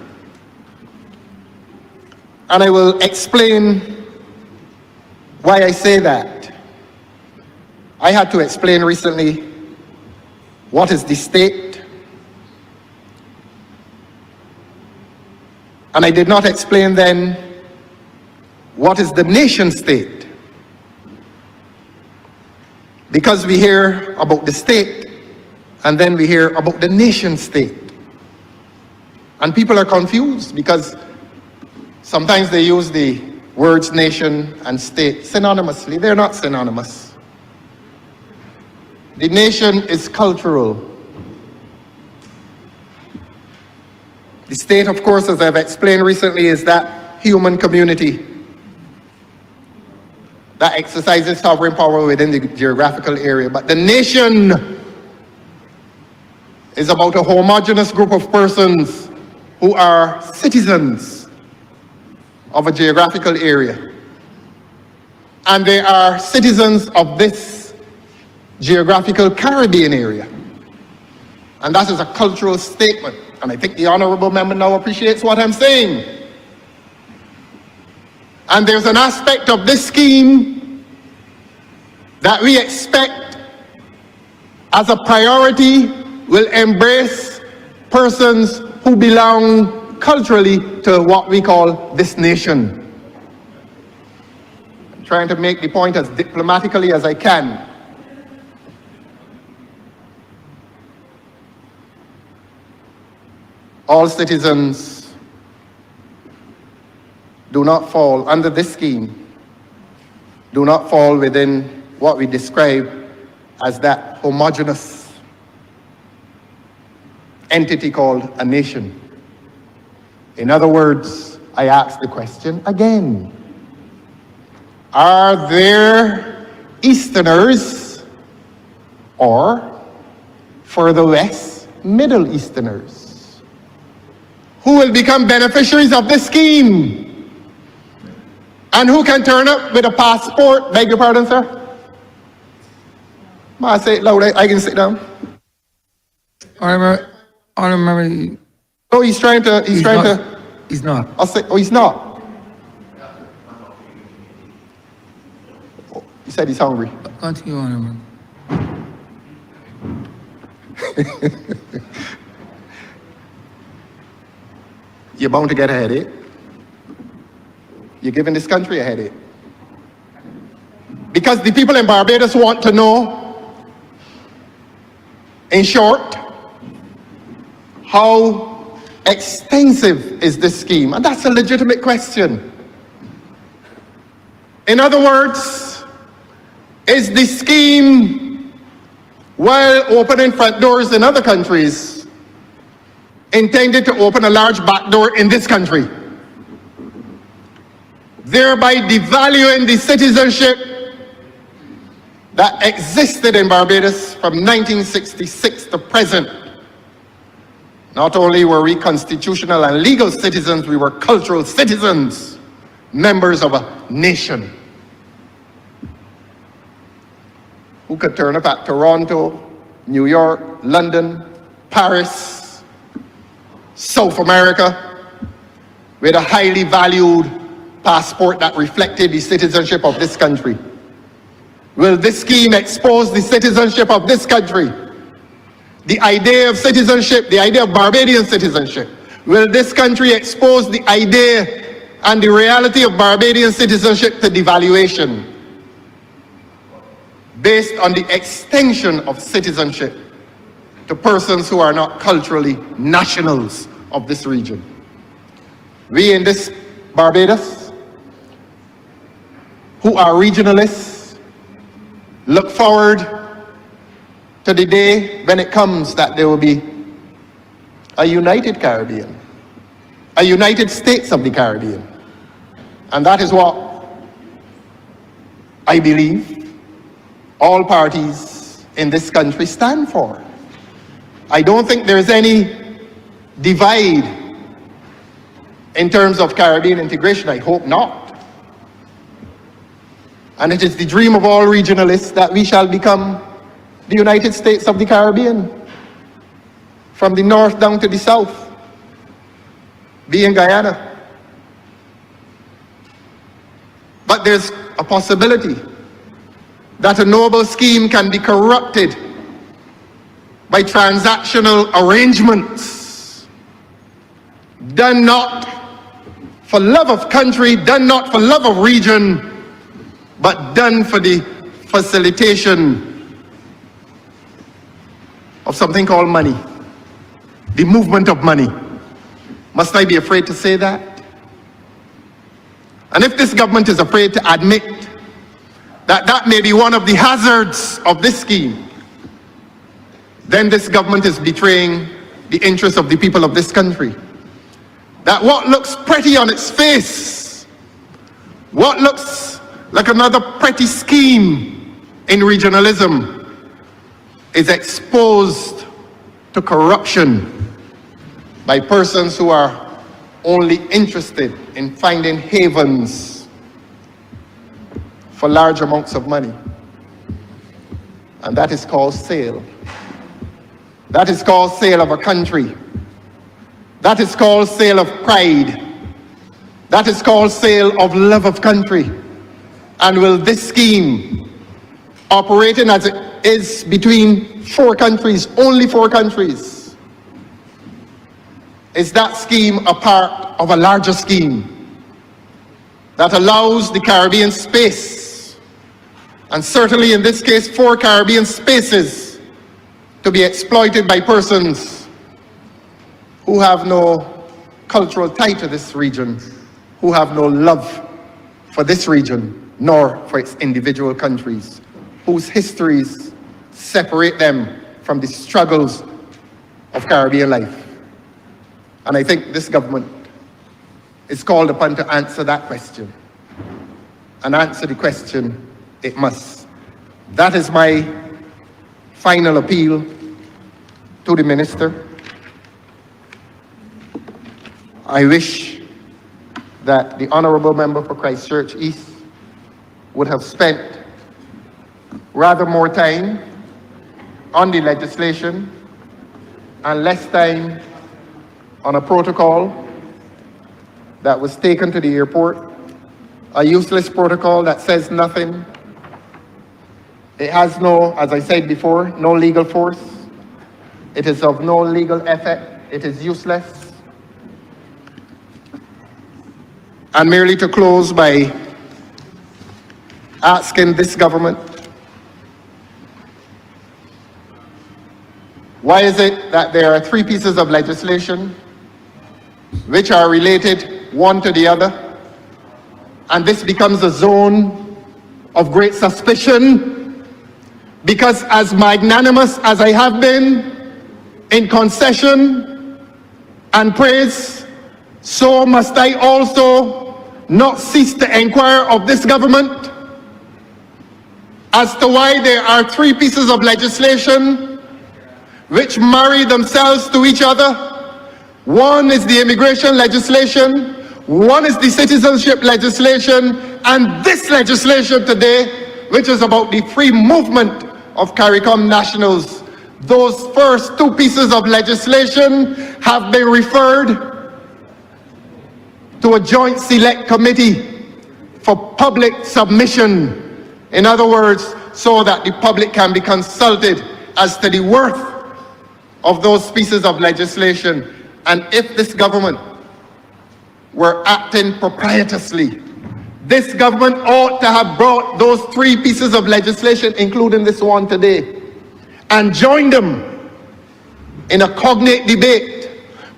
And I will explain why I say that. I had to explain recently what is the state And I did not explain then what is the nation state. Because we hear about the state, and then we hear about the nation state. And people are confused because sometimes they use the words nation and state synonymously. They're not synonymous. The nation is cultural. The state, of course, as I've explained recently, is that human community that exercises sovereign power within the geographical area. But the nation is about a homogeneous group of persons who are citizens of a geographical area. And they are citizens of this geographical Caribbean area. And that is a cultural statement. And I think the honorable member now appreciates what I'm saying. And there's an aspect of this scheme that we expect as a priority will embrace persons who belong culturally to what we call this nation. I'm trying to make the point as diplomatically as I can. All citizens do not fall under this scheme, do not fall within what we describe as that homogeneous entity called a nation. In other words, I ask the question again. Are there Easterners or further west, Middle Easterners who will become beneficiaries of this scheme? And who can turn up with a passport? Beg your pardon, sir? I say it loud, I can sit down. Honorary. Oh, he's trying to. He's not. I'll say, oh, he's not. Oh, he said he's hungry. Continue, Honorable. You're bound to get a headache. You're giving this country a headache. Because the people in Barbados want to know, in short, how extensive is this scheme? And that's a legitimate question. In other words, is the scheme, while opening front doors in other countries, intended to open a large back door in this country, thereby devaluing the citizenship that existed in Barbados from 1966 to present? Not only were we constitutional and legal citizens, we were cultural citizens, members of a nation. Who could turn up at Toronto, New York, London, Paris, South America, with a highly valued passport that reflected the citizenship of this country? Will this scheme expose the citizenship of this country? The idea of citizenship, the idea of Barbadian citizenship. Will this country expose the idea and the reality of Barbadian citizenship to devaluation based on the extension of citizenship to persons who are not culturally nationals of this region? We in this Barbados, who are regionalists, look forward to the day when it comes that there will be a united Caribbean, a United States of the Caribbean. And that is what I believe all parties in this country stand for. I don't think there's any divide in terms of Caribbean integration. I hope not. And it is the dream of all regionalists that we shall become the United States of the Caribbean, from the north down to the south, being Guyana. But there's a possibility that a noble scheme can be corrupted by transactional arrangements done not for love of country, done not for love of region, but done for the facilitation of something called money, the movement of money. Must I be afraid to say that? And if this government is afraid to admit that that may be one of the hazards of this scheme, then this government is betraying the interests of the people of this country. That what looks pretty on its face, what looks like another pretty scheme in regionalism, is exposed to corruption by persons who are only interested in finding havens for large amounts of money. And that is called sale. That is called sale of a country. That is called sale of pride. That is called sale of love of country. And will this scheme, operating as it is between 4 countries, only 4 countries, is that scheme a part of a larger scheme that allows the Caribbean space, and certainly in this case 4 Caribbean spaces, to be exploited by persons who have no cultural tie to this region, who have no love for this region, nor for its individual countries, whose histories separate them from the struggles of Caribbean life. And I think this government is called upon to answer that question, and answer the question it must. That is my final appeal to the minister. I wish that the honorable member for Christchurch East would have spent rather more time on the legislation and less time on a protocol that was taken to the airport, a useless protocol that says nothing. It has no, as I said before, no legal force. It is of no legal effect. It is useless. And merely to close by asking this government, why is it that there are 3 pieces of legislation which are related one to the other, and this becomes a zone of great suspicion? Because as magnanimous as I have been in concession and praise, so must I also not cease to inquire of this government as to why there are 3 pieces of legislation which marry themselves to each other. One is the immigration legislation, one is the citizenship legislation, and this legislation today, which is about the free movement of CARICOM nationals. Those first 2 pieces of legislation have been referred to a joint select committee for public submission. In other words, so that the public can be consulted as to the worth of those pieces of legislation. And if this government were acting proprietoriously, this government ought to have brought those 3 pieces of legislation, including this one today, and joined them in a cognate debate.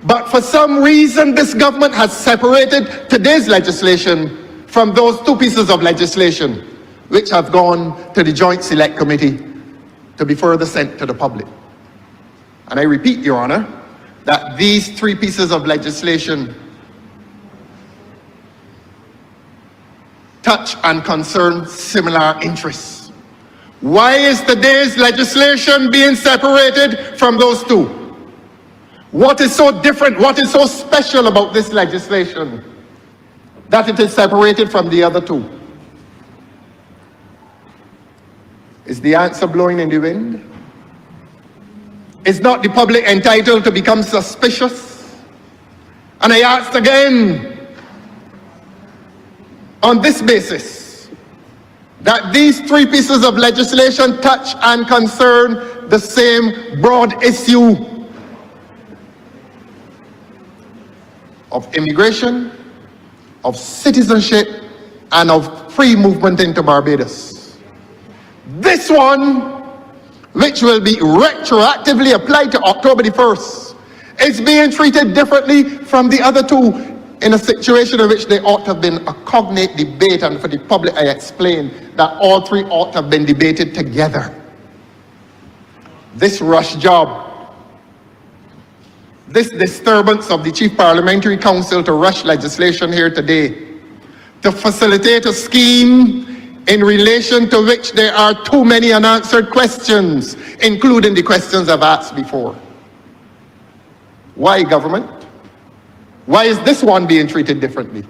But for some reason, this government has separated today's legislation from those 2 pieces of legislation, which have gone to the Joint Select Committee to be further sent to the public. And I repeat, Your Honor, that these 3 pieces of legislation touch and concern similar interests. Why is today's legislation being separated from those 2? What is so different, what is so special about this legislation that it is separated from the other 2? Is the answer blowing in the wind? Is not the public entitled to become suspicious? And I asked again, on this basis, that these 3 pieces of legislation touch and concern the same broad issue of immigration, of citizenship and of free movement into Barbados. This one, which will be retroactively applied to October the 1st, is being treated differently from the other two in a situation in which they ought to have been a cognate debate, and for the public I explained that all three ought to have been debated together. This rush job, this disturbance of the Chief Parliamentary Council to rush legislation here today, to facilitate a scheme in relation to which there are too many unanswered questions, including the questions I've asked before. Why, government? Why is this one being treated differently?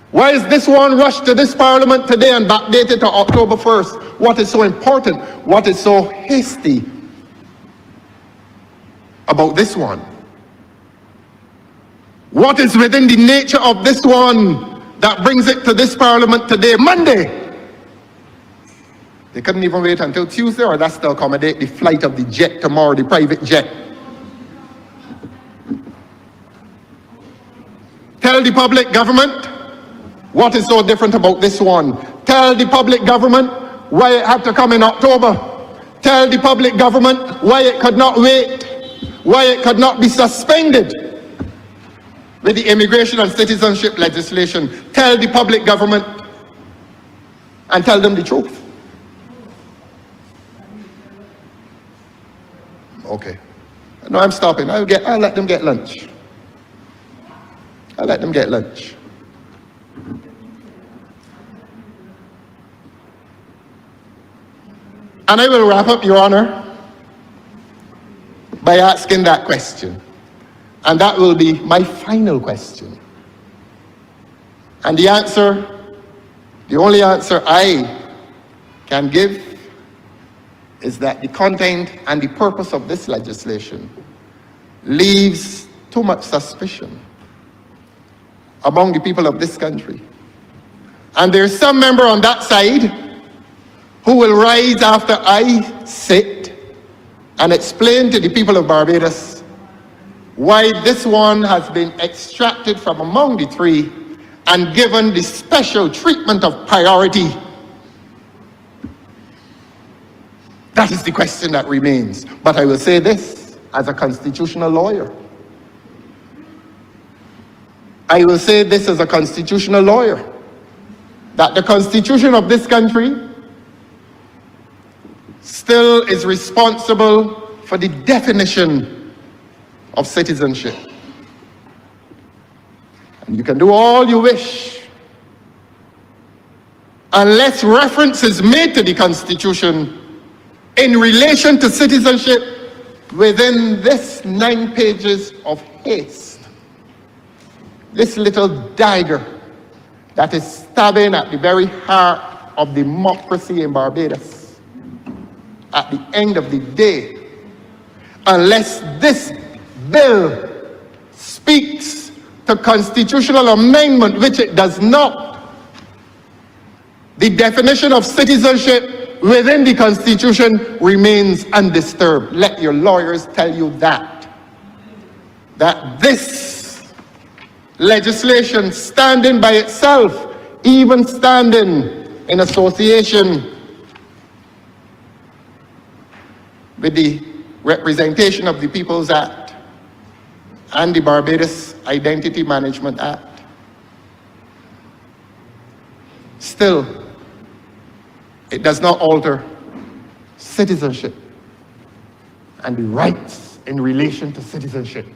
Why is this one rushed to this Parliament today and backdated to October 1st? What is so important? What is so hasty about this one? What is within the nature of this one that brings it to this Parliament today, Monday? They couldn't even wait until Tuesday, or that's to accommodate the flight of the jet tomorrow, the private jet. Tell the public, government, what is so different about this one. Tell the public, government, why it had to come in October. Tell the public, government, why it could not wait, why it could not be suspended with the immigration and citizenship legislation. Tell the public, government, and tell them the truth. Okay. No, I'm stopping. I'll let them get lunch. I'll let them get lunch. And I will wrap up, Your Honor, by asking that question. And that will be my final question. And the answer, the only answer I can give, is that the content and the purpose of this legislation leaves too much suspicion among the people of this country. And there's some member on that side who will rise after I sit and explain to the people of Barbados why this one has been extracted from among the three and given the special treatment of priority. That is the question that remains. But I will say this as a constitutional lawyer. I will say this as a constitutional lawyer, that the Constitution of this country still is responsible for the definition of citizenship. And you can do all you wish, unless reference is made to the Constitution in relation to citizenship within this 9 pages of haste. This little dagger that is stabbing at the very heart of democracy in Barbados. At the end of the day, unless this bill speaks to constitutional amendment, which it does not, the definition of citizenship within the Constitution remains undisturbed. Let your lawyers tell you that this legislation standing by itself, even standing in association with the Representation of the People's Act and the Barbados Identity Management Act, still, it does not alter citizenship and the rights in relation to citizenship.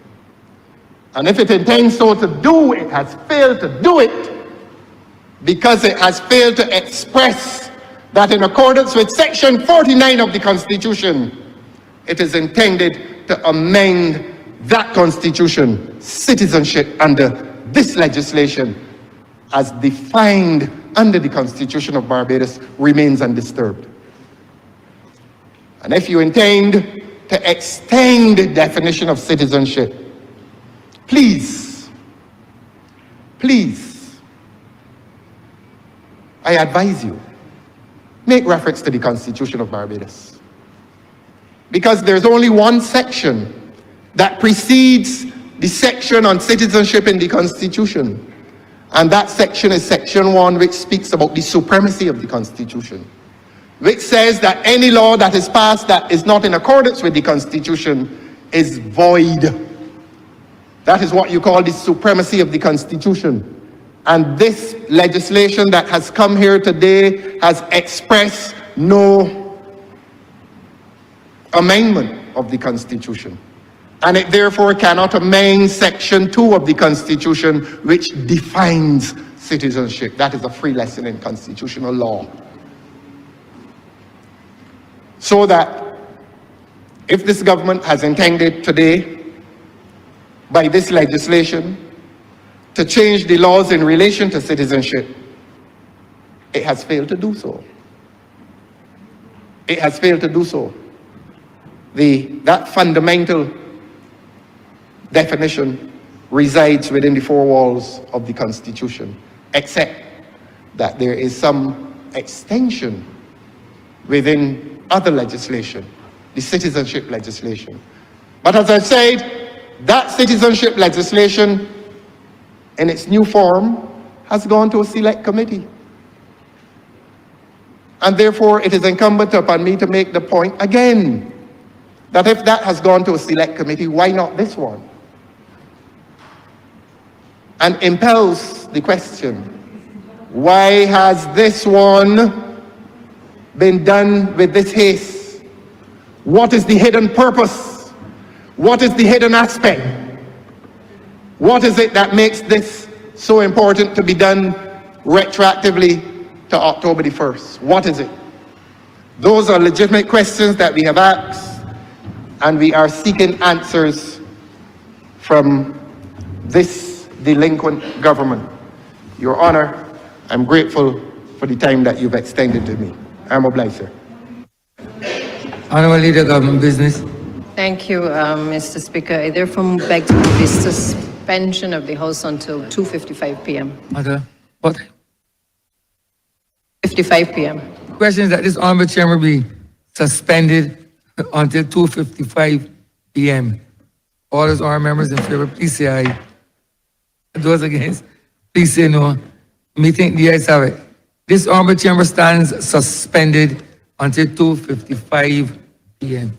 And if it intends so to do, it has failed to do it because it has failed to express that in accordance with Section 49 of the Constitution, it is intended to amend that Constitution, citizenship under this legislation, as defined under the Constitution of Barbados, remains undisturbed. And if you intend to extend the definition of citizenship, please, I advise you, make reference to the Constitution of Barbados. Because there's only one section that precedes the section on citizenship in the Constitution. And that section is section 1, which speaks about the supremacy of the Constitution, which says that any law that is passed that is not in accordance with the Constitution is void. That is what you call the supremacy of the Constitution. And this legislation that has come here today has expressed no amendment of the Constitution. And it therefore cannot amend section 2 of the Constitution, which defines citizenship. That is a free lesson in constitutional law. So that if this government has intended today, by this legislation, to change the laws in relation to citizenship, it has failed to do so. It has failed to do so. That fundamental definition resides within the four walls of the Constitution, except that there is some extension within other legislation, the citizenship legislation. But as I said, that citizenship legislation in its new form has gone to a select committee. And therefore, it is incumbent upon me to make the point again, that if that has gone to a select committee, why not this one? And impels the question, why has this one been done with this haste? What is the hidden purpose? What is the hidden aspect? What is it that makes this so important to be done retroactively to October the 1st? What is it? Those are legitimate questions that we have asked, and we are seeking answers from this delinquent government. Your Honor, I'm grateful for the time that you've extended to me. I'm obliged, sir. Honorable Leader, Government Business. Thank you, Mr. Speaker. I therefore beg to move the suspension of the House until 2:55 p.m. Order. What? 55 p.m. Question is that this honorable chamber be suspended until 2:55 p.m. All those honorable members in favor, please say aye. Those against, please say no. Me think the ayes have it. This honorable chamber stands suspended until 2:55 p.m.